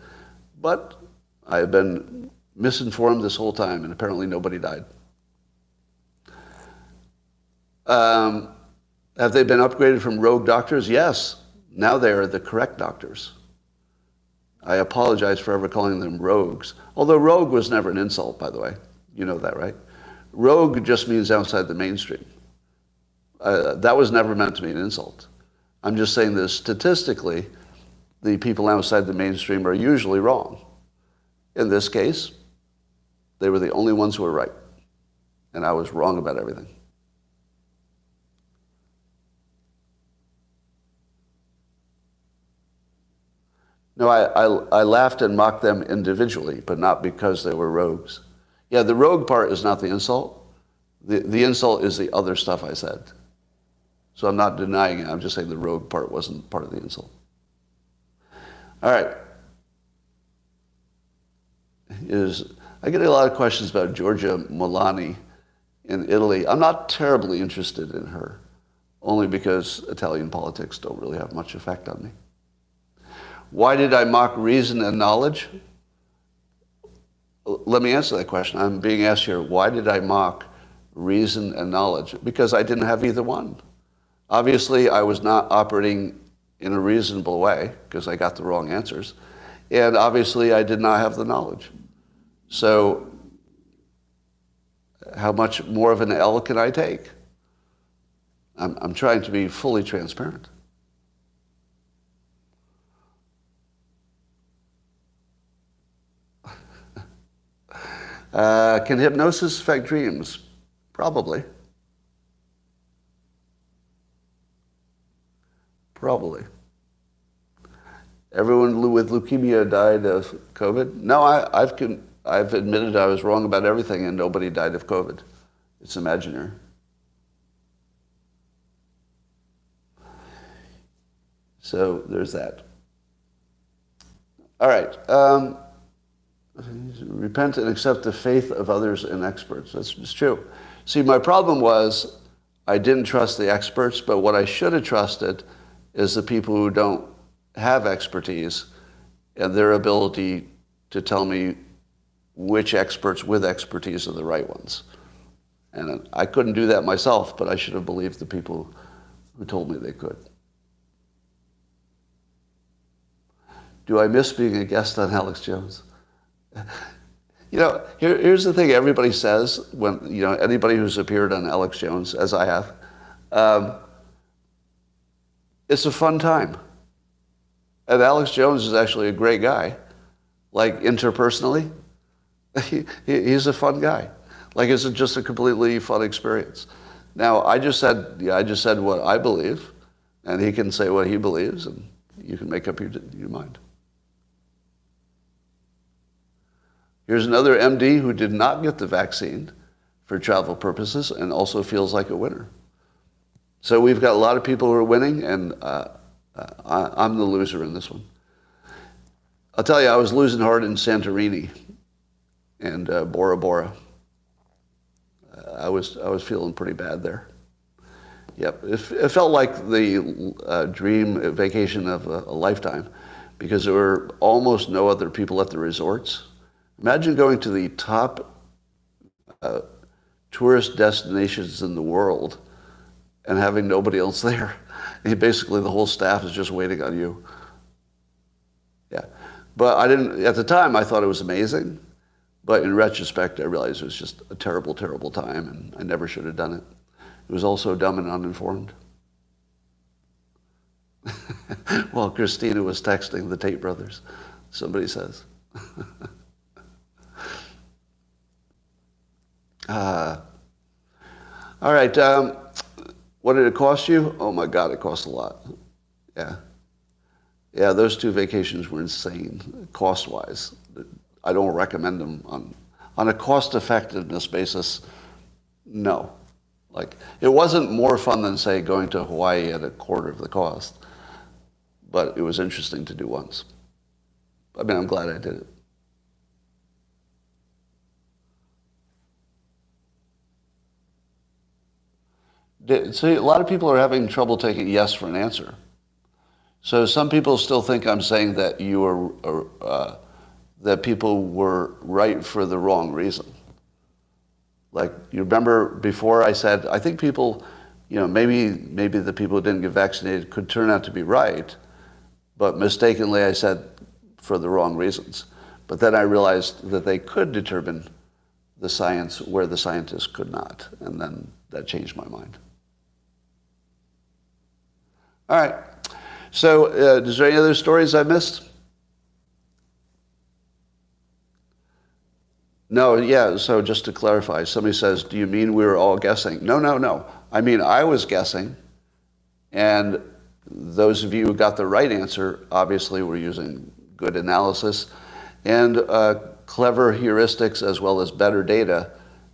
But I have been misinformed this whole time, and apparently nobody died. Have they been upgraded from rogue doctors? Yes. Now they are the correct doctors. I apologize for ever calling them rogues. Although rogue was never an insult, by the way. You know that, right? Rogue just means outside the mainstream. That was never meant to be an insult. I'm just saying that statistically, the people outside the mainstream are usually wrong. In this case, they were the only ones who were right. And I was wrong about everything. No, I laughed and mocked them individually, but not because they were rogues. Yeah, the rogue part is not the insult. The insult is the other stuff I said. So I'm not denying it. I'm just saying the rogue part wasn't part of the insult. All right. I get a lot of questions about Giorgia Meloni in Italy. I'm not terribly interested in her, only because Italian politics don't really have much effect on me. Why did I mock reason and knowledge? Let me answer that question. I'm being asked here, why did I mock reason and knowledge? Because I didn't have either one. Obviously, I was not operating in a reasonable way because I got the wrong answers. And obviously, I did not have the knowledge. So how much more of an L can I take? I'm trying to be fully transparent. Can hypnosis affect dreams? Probably. Everyone with leukemia died of COVID? No, I've admitted I was wrong about everything and nobody died of COVID. It's imaginary. So there's that. All right. Repent and accept the faith of others and experts. That's true. See, my problem was I didn't trust the experts, but what I should have trusted is the people who don't have expertise and their ability to tell me which experts with expertise are the right ones. And I couldn't do that myself, but I should have believed the people who told me they could. Do I miss being a guest on Alex Jones? You know, here's the thing everybody says when, you know, anybody who's appeared on Alex Jones, as I have, it's a fun time. And Alex Jones is actually a great guy. Like, interpersonally, he's a fun guy. Like, it's just a completely fun experience. Now, I just said what I believe, and he can say what he believes, and you can make up your mind. Here's another MD who did not get the vaccine for travel purposes and also feels like a winner. So we've got a lot of people who are winning, and I'm the loser in this one. I'll tell you, I was losing heart in Santorini and Bora Bora. I was feeling pretty bad there. Yep, it felt like the dream vacation of a lifetime, because there were almost no other people at the resorts. Imagine going to the top tourist destinations in the world and having nobody else there. And basically, the whole staff is just waiting on you. Yeah, but I didn't. At the time, I thought it was amazing, but in retrospect, I realized it was just a terrible, terrible time, and I never should have done it. It was also dumb and uninformed. Well, Christina was texting the Tate brothers, somebody says. All right. What did it cost you? Oh, my God, it cost a lot. Yeah. Yeah, those 2 vacations were insane, cost-wise. I don't recommend them on a cost-effectiveness basis. No. Like, it wasn't more fun than, say, going to Hawaii at a quarter of the cost. But it was interesting to do once. I mean, I'm glad I did it. See, a lot of people are having trouble taking yes for an answer. So some people still think I'm saying that that people were right for the wrong reason. Like, you remember before I said, I think people, maybe the people who didn't get vaccinated could turn out to be right, but mistakenly I said for the wrong reasons. But then I realized that they could determine the science where the scientists could not, and then that changed my mind. All right. So, is there any other stories I missed? No, yeah, so just to clarify, somebody says, do you mean we were all guessing? No. I mean, I was guessing, and those of you who got the right answer obviously were using good analysis and clever heuristics as well as better data,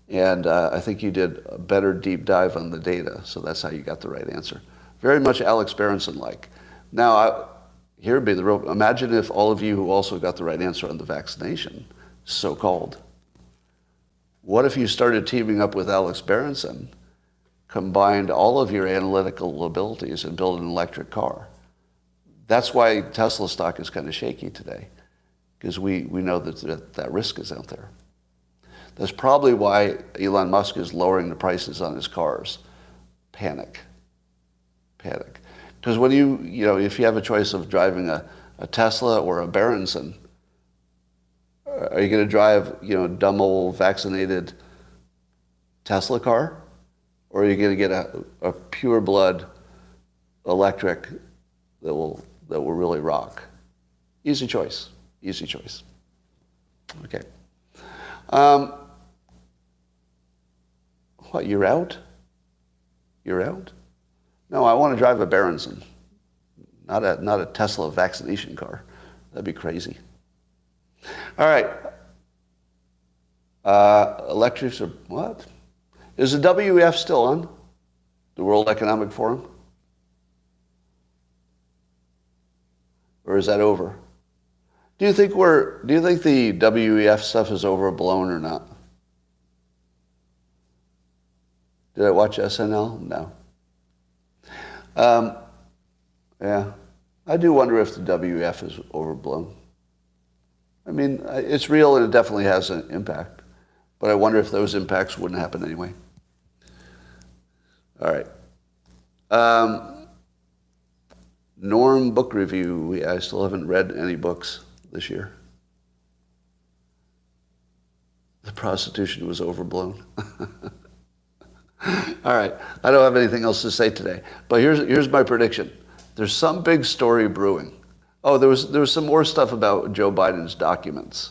and I think you did a better deep dive on the data, so that's how you got the right answer. Very much Alex Berenson-like. Now, here would be the real, imagine if all of you who also got the right answer on the vaccination, so-called. What if you started teaming up with Alex Berenson, combined all of your analytical abilities and built an electric car? That's why Tesla stock is kind of shaky today, because we know that risk is out there. That's probably why Elon Musk is lowering the prices on his cars. Panic. Because when if you have a choice of driving a Tesla or a Berenson, are you going to drive, dumb old vaccinated Tesla car? Or are you going to get a pure blood electric that will really rock? Easy choice. Okay. What, you're out? No, I want to drive a Berenson, not a Tesla vaccination car. That'd be crazy. All right. Electrics are what? Is the WEF still on? The World Economic Forum? Or is that over? Do you think the WEF stuff is overblown or not? Did I watch SNL? No. Yeah. I do wonder if the WEF is overblown. I mean, it's real and it definitely has an impact. But I wonder if those impacts wouldn't happen anyway. All right. Norm book review. I still haven't read any books this year. The prostitution was overblown. All right. I don't have anything else to say today. But here's my prediction. There's some big story brewing. Oh, there was some more stuff about Joe Biden's documents.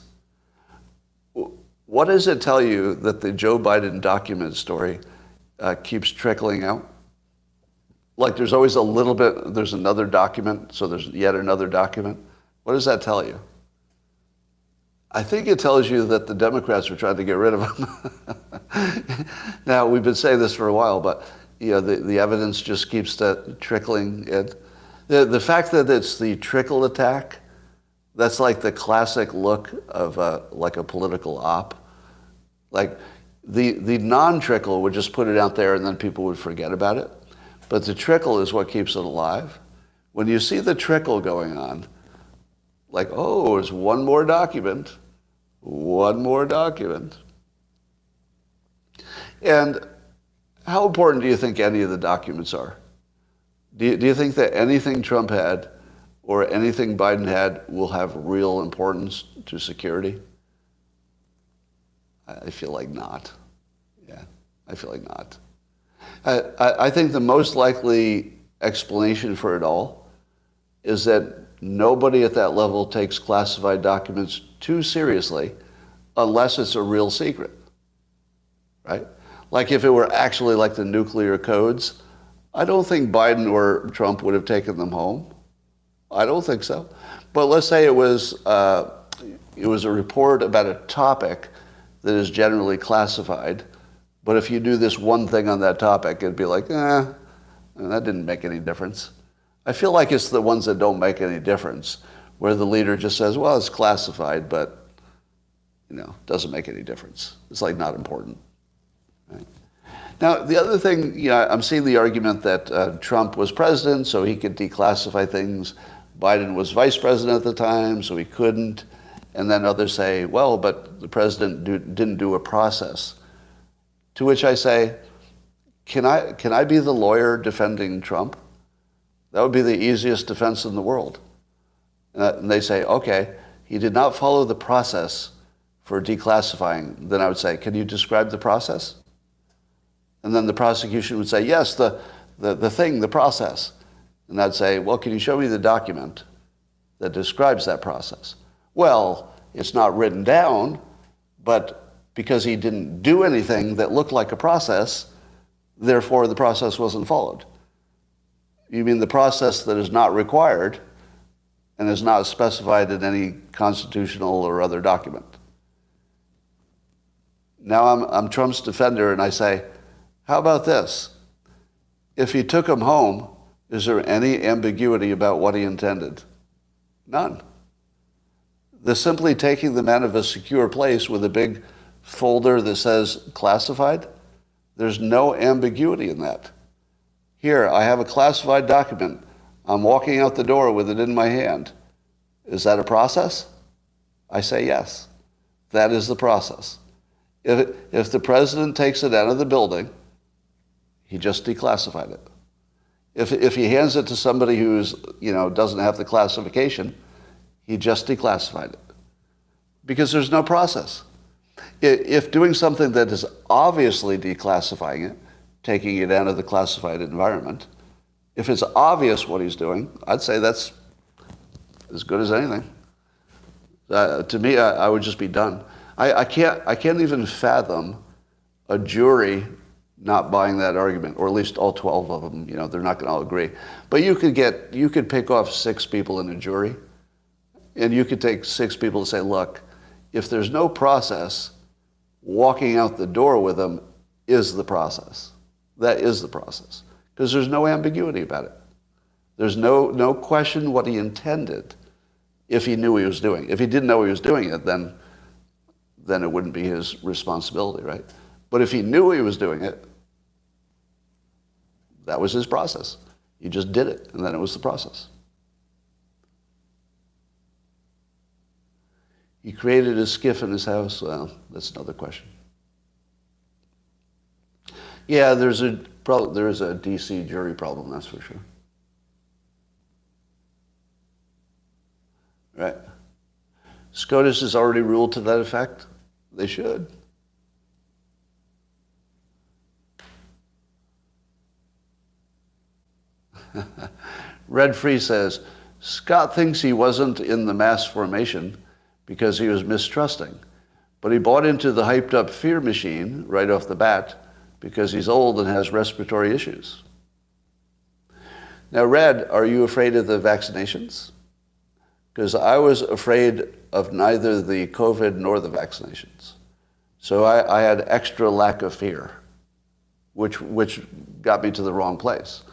What does it tell you that the Joe Biden document story keeps trickling out? Like there's always a little bit, there's another document, so there's yet another document. What does that tell you? I think it tells you that the Democrats are trying to get rid of him. Now, we've been saying this for a while, but the evidence just keeps trickling in. The fact that it's the trickle attack That's like the classic look of like a political op. Like the non-trickle would just put it out there and then people would forget about it. But the trickle is what keeps it alive. When you see the trickle going on, like, oh, there's one more document. And how important do you think any of the documents are? Do you think that anything Trump had or anything Biden had will have real importance to security? I feel like not. Yeah, I feel like not. I think the most likely explanation for it all is that nobody at that level takes classified documents too seriously unless it's a real secret, right? Like if it were actually like the nuclear codes, I don't think Biden or Trump would have taken them home. I don't think so. But let's say it was a report about a topic that is generally classified, but if you do this one thing on that topic, it'd be like, that didn't make any difference. I feel like it's the ones that don't make any difference, where the leader just says, well, it's classified, but, doesn't make any difference. It's like not important. Right? Now, the other thing, I'm seeing the argument that Trump was president, so he could declassify things. Biden was vice president at the time, so he couldn't. And then others say, well, but the president didn't do a process. To which I say, can I be the lawyer defending Trump? That would be the easiest defense in the world. And they say, okay, he did not follow the process for declassifying. Then I would say, can you describe the process? And then the prosecution would say, yes, the process. And I'd say, well, can you show me the document that describes that process? Well, it's not written down, but because he didn't do anything that looked like a process, therefore the process wasn't followed. You mean the process that is not required and is not specified in any constitutional or other document? Now I'm Trump's defender and I say, how about this? If he took him home, is there any ambiguity about what he intended? None. The simply taking them out of a secure place with a big folder that says classified, there's no ambiguity in that. Here, I have a classified document. I'm walking out the door with it in my hand. Is that a process? I say yes. That is the process. If the president takes it out of the building, he just declassified it. If he hands it to somebody who's, doesn't have the classification, he just declassified it. Because there's no process. If doing something that is obviously declassifying it, taking it out of the classified environment, if it's obvious what he's doing, I'd say that's as good as anything. To me, I would just be done. I can't even fathom a jury not buying that argument, or at least all 12 of them. They're not going to all agree. But you could pick off 6 people in a jury, and you could take 6 people to say, look, if there's no process, walking out the door with them is the process. That is the process. Because there's no ambiguity about it. There's no question what he intended if he knew he was doing it. If he didn't know he was doing it, then it wouldn't be his responsibility, right? But if he knew he was doing it, that was his process. He just did it, and then it was the process. He created a skiff in his house. Well, that's another question. Yeah, there is a DC jury problem, that's for sure. Right? SCOTUS has already ruled to that effect. They should. Red Free says, Scott thinks he wasn't in the mass formation because he was mistrusting, but he bought into the hyped up fear machine right off the bat because he's old and has respiratory issues. Now, Red, are you afraid of the vaccinations? Because I was afraid of neither the COVID nor the vaccinations. So I had extra lack of fear, which got me to the wrong place.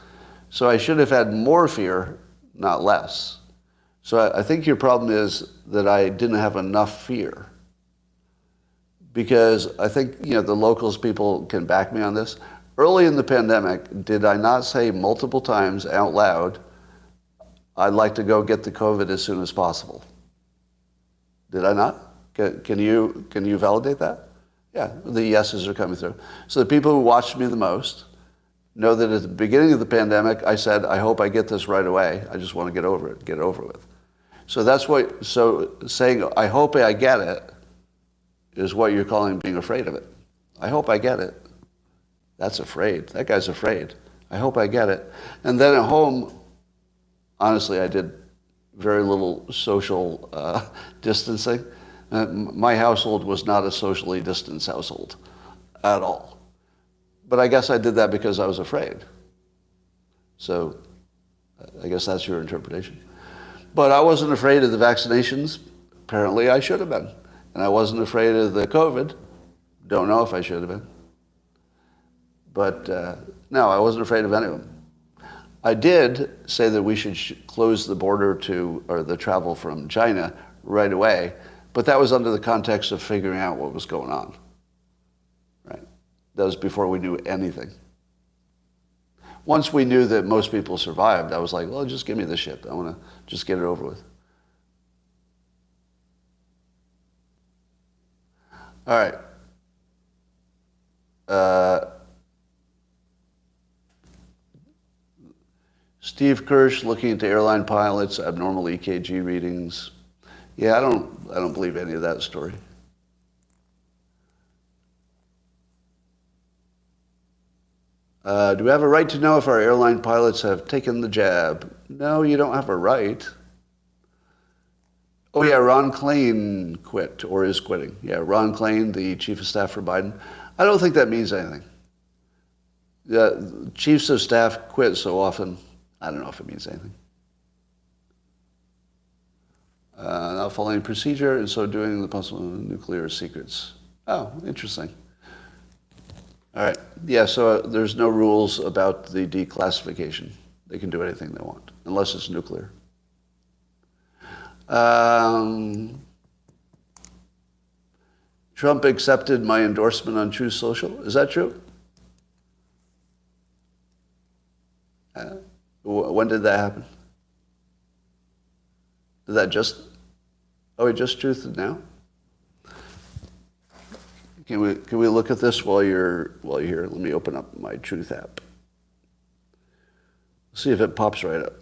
So I should have had more fear, not less. So I think your problem is that I didn't have enough fear. Because I think, the locals people can back me on this. Early in the pandemic, did I not say multiple times out loud, I'd like to go get the COVID as soon as possible? Did I not? Can you validate that? Yeah, the yeses are coming through. So the people who watched me the most know that at the beginning of the pandemic, I said, I hope I get this right away. I just want to get over with. So saying, I hope I get it, is what you're calling being afraid of it. I hope I get it. That's afraid. That guy's afraid. I hope I get it. And then at home, honestly, I did very little social distancing. My household was not a socially distanced household at all. But I guess I did that because I was afraid. So I guess that's your interpretation. But I wasn't afraid of the vaccinations. Apparently I should have been. And I wasn't afraid of the COVID. Don't know if I should have been. But no, I wasn't afraid of any of them. I did say that we should close the border or the travel from China right away, but that was under the context of figuring out what was going on. Right? That was before we knew anything. Once we knew that most people survived, I was like, well, just give me this shit. I want to just get it over with. All right. Steve Kirsch looking into airline pilots, abnormal EKG readings. Yeah, I don't believe any of that story. Do we have a right to know if our airline pilots have taken the jab? No, you don't have a right. Oh yeah, Ron Klain quit or is quitting. Yeah, Ron Klain, the chief of staff for Biden. I don't think that means anything. The chiefs of staff quit so often, I don't know if it means anything. Not following procedure and so doing the possible nuclear secrets. Oh, interesting. All right. Yeah, so there's no rules about the declassification. They can do anything they want, unless it's nuclear. Trump accepted my endorsement on Truth Social. Is that true? When did that happen? Did that just... Oh, he just truthed now? Can we look at this while you're here? Let me open up my Truth app. See if it pops right up.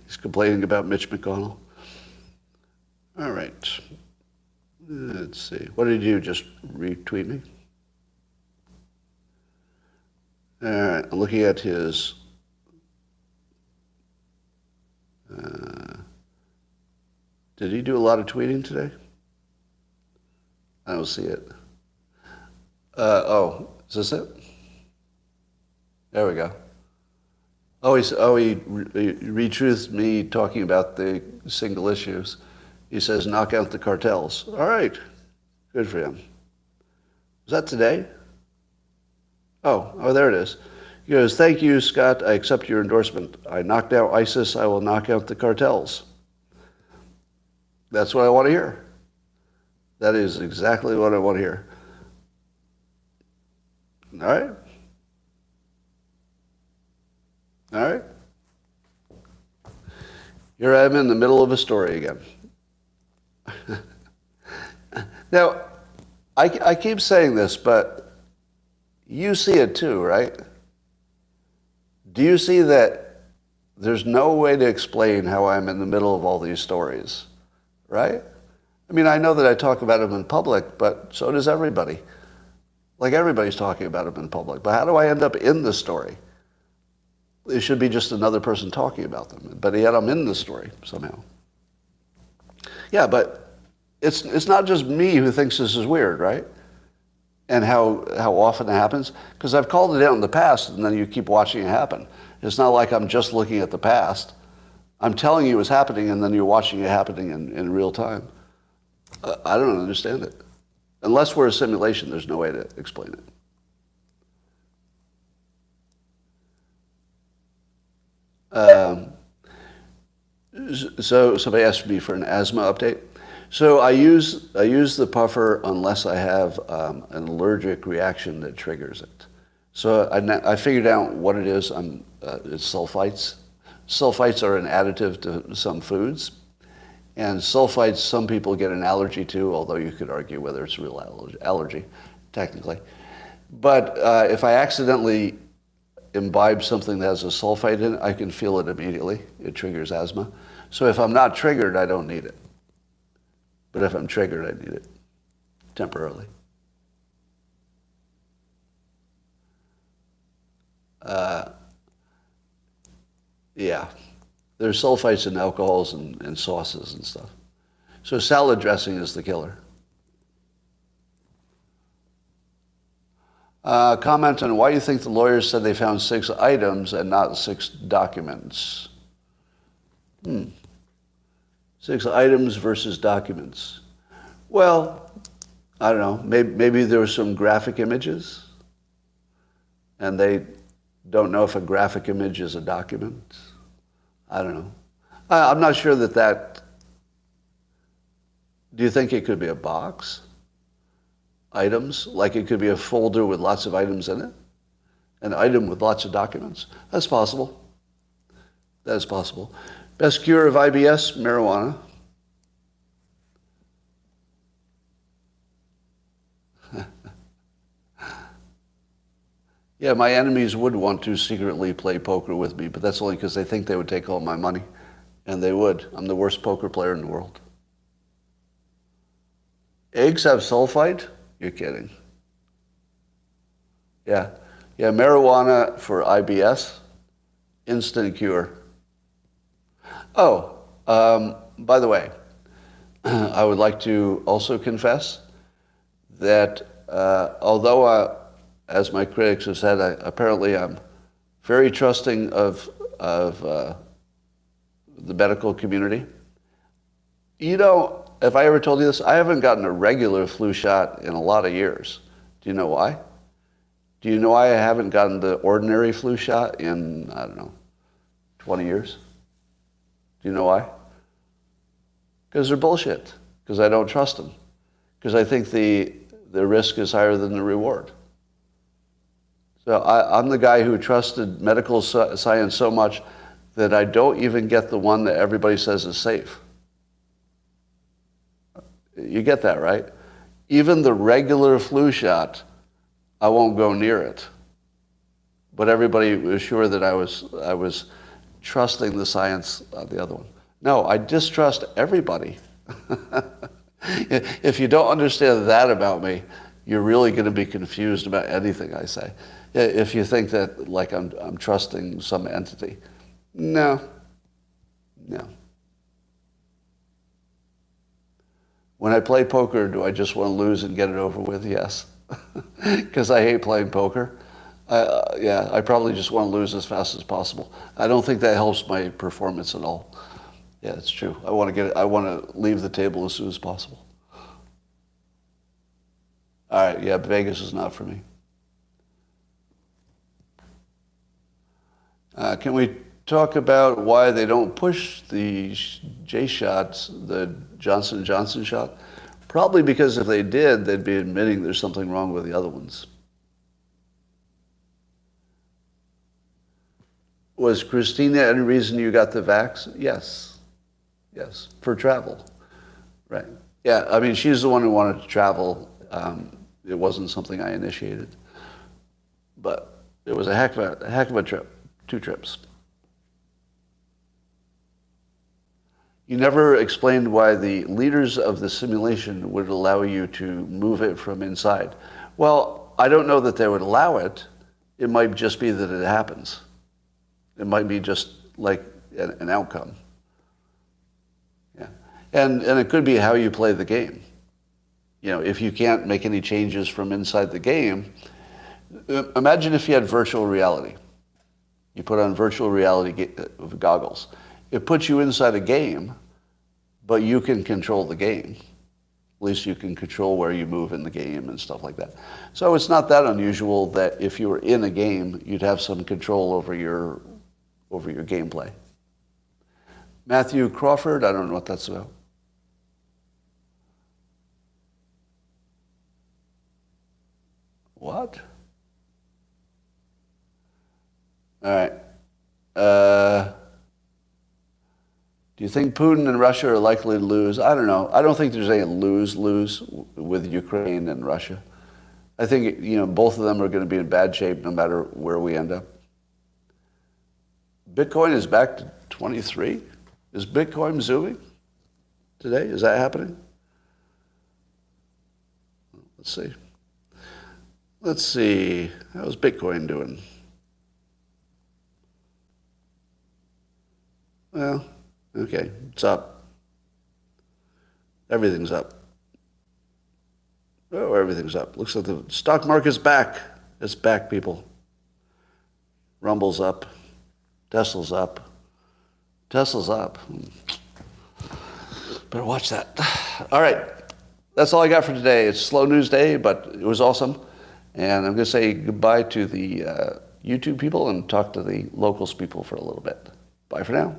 He's complaining about Mitch McConnell. All right. Let's see. What did you just retweet me? All right. I'm looking at his... did he do a lot of tweeting today? I don't see it. Oh, is this it? There we go. He retruthed me talking about the single issues. He says, knock out the cartels. All right. Good for him. Was that today? Oh, there it is. He goes, thank you, Scott. I accept your endorsement. I knocked out ISIS. I will knock out the cartels. That's what I want to hear. That is exactly what I want to hear. All right. All right. Here I am in the middle of a story again. Now, I keep saying this, but you see it too, right? Do you see that there's no way to explain how I'm in the middle of all these stories, right? I mean, I know that I talk about them in public, but so does everybody. Like everybody's talking about them in public. But how do I end up in the story? It should be just another person talking about them. But yet I'm in the story somehow. Yeah, but it's not just me who thinks this is weird, right? And how often it happens. Because I've called it out in the past, and then you keep watching it happen. It's not like I'm just looking at the past. I'm telling you it's happening, and then you're watching it happening in real time. I don't understand it. Unless we're a simulation, there's no way to explain it. Um, so somebody asked me for an asthma update. So I use the puffer unless I have an allergic reaction that triggers it. So I figured out what it is. It's sulfites. Sulfites are an additive to some foods. And sulfites, some people get an allergy to, although you could argue whether it's a real allergy, technically. But if I accidentally imbibe something that has a sulfite in it, I can feel it immediately. It triggers asthma. So if I'm not triggered, I don't need it. But if I'm triggered, I need it temporarily. Yeah. There's sulfites in alcohols and sauces and stuff. So salad dressing is the killer. Comment on why you think the lawyers said they found 6 items and not 6 documents. 6 items versus documents. Well, I don't know. Maybe there were some graphic images, and they don't know if a graphic image is a document. I don't know. I'm not sure that. Do you think it could be a box? Items? Like it could be a folder with lots of items in it? An item with lots of documents? That's possible. That is possible. Best cure of IBS? Marijuana. Yeah, my enemies would want to secretly play poker with me, but that's only because they think they would take all my money. And they would. I'm the worst poker player in the world. Eggs have sulfite? You're kidding. Yeah. Yeah, marijuana for IBS, instant cure. Oh, by the way, I would like to also confess that although, as my critics have said, apparently I'm very trusting of the medical community. You know, if I ever told you this, I haven't gotten a regular flu shot in a lot of years. Do you know why? Do you know why I haven't gotten the ordinary flu shot in, I don't know, 20 years? Do you know why? Because they're bullshit. Because I don't trust them. Because I think the risk is higher than the reward. So I'm the guy who trusted medical science so much that I don't even get the one that everybody says is safe. You get that, right? Even the regular flu shot, I won't go near it. But everybody was sure that I was trusting the science on the other one. No, I distrust everybody. If you don't understand that about me, you're really going to be confused about anything I say. If you think that like I'm trusting some entity. No. When I play poker, do I just want to lose and get it over with? Yes. Because I hate playing poker. I probably just want to lose as fast as possible. I don't think that helps my performance at all. Yeah, it's true. I want to leave the table as soon as possible. All right, yeah, Vegas is not for me. Can we talk about why they don't push the J shots, the Johnson & Johnson shot? Probably because if they did, they'd be admitting there's something wrong with the other ones. Was Christina any reason you got the vax? Yes, for travel, right? Yeah, I mean, she's the one who wanted to travel. It wasn't something I initiated, but it was a heck of a trip, 2 trips. You never explained why the leaders of the simulation would allow you to move it from inside. Well, I don't know that they would allow it. It might just be that it happens. It might be just like an outcome. Yeah, and it could be how you play the game. You know, if you can't make any changes from inside the game, imagine if you had virtual reality. You put on virtual reality goggles. It puts you inside a game, but you can control the game. At least you can control where you move in the game and stuff like that. So it's not that unusual that if you were in a game, you'd have some control over your over your gameplay. Matthew Crawford, I don't know what that's about. What? All right. Do you think Putin and Russia are likely to lose? I don't know. I don't think there's any lose-lose with Ukraine and Russia. I think, both of them are going to be in bad shape no matter where we end up. Bitcoin is back to 23. Is Bitcoin zooming today? Is that happening? Let's see. Let's see. How's Bitcoin doing? Well, okay, it's up. Everything's up. Oh, everything's up. Looks like the stock market's back. It's back, people. Rumble's up. Tesla's up. Tesla's up. Better watch that. All right. That's all I got for today. It's a slow news day, but it was awesome. And I'm going to say goodbye to the YouTube people and talk to the locals people for a little bit. Bye for now.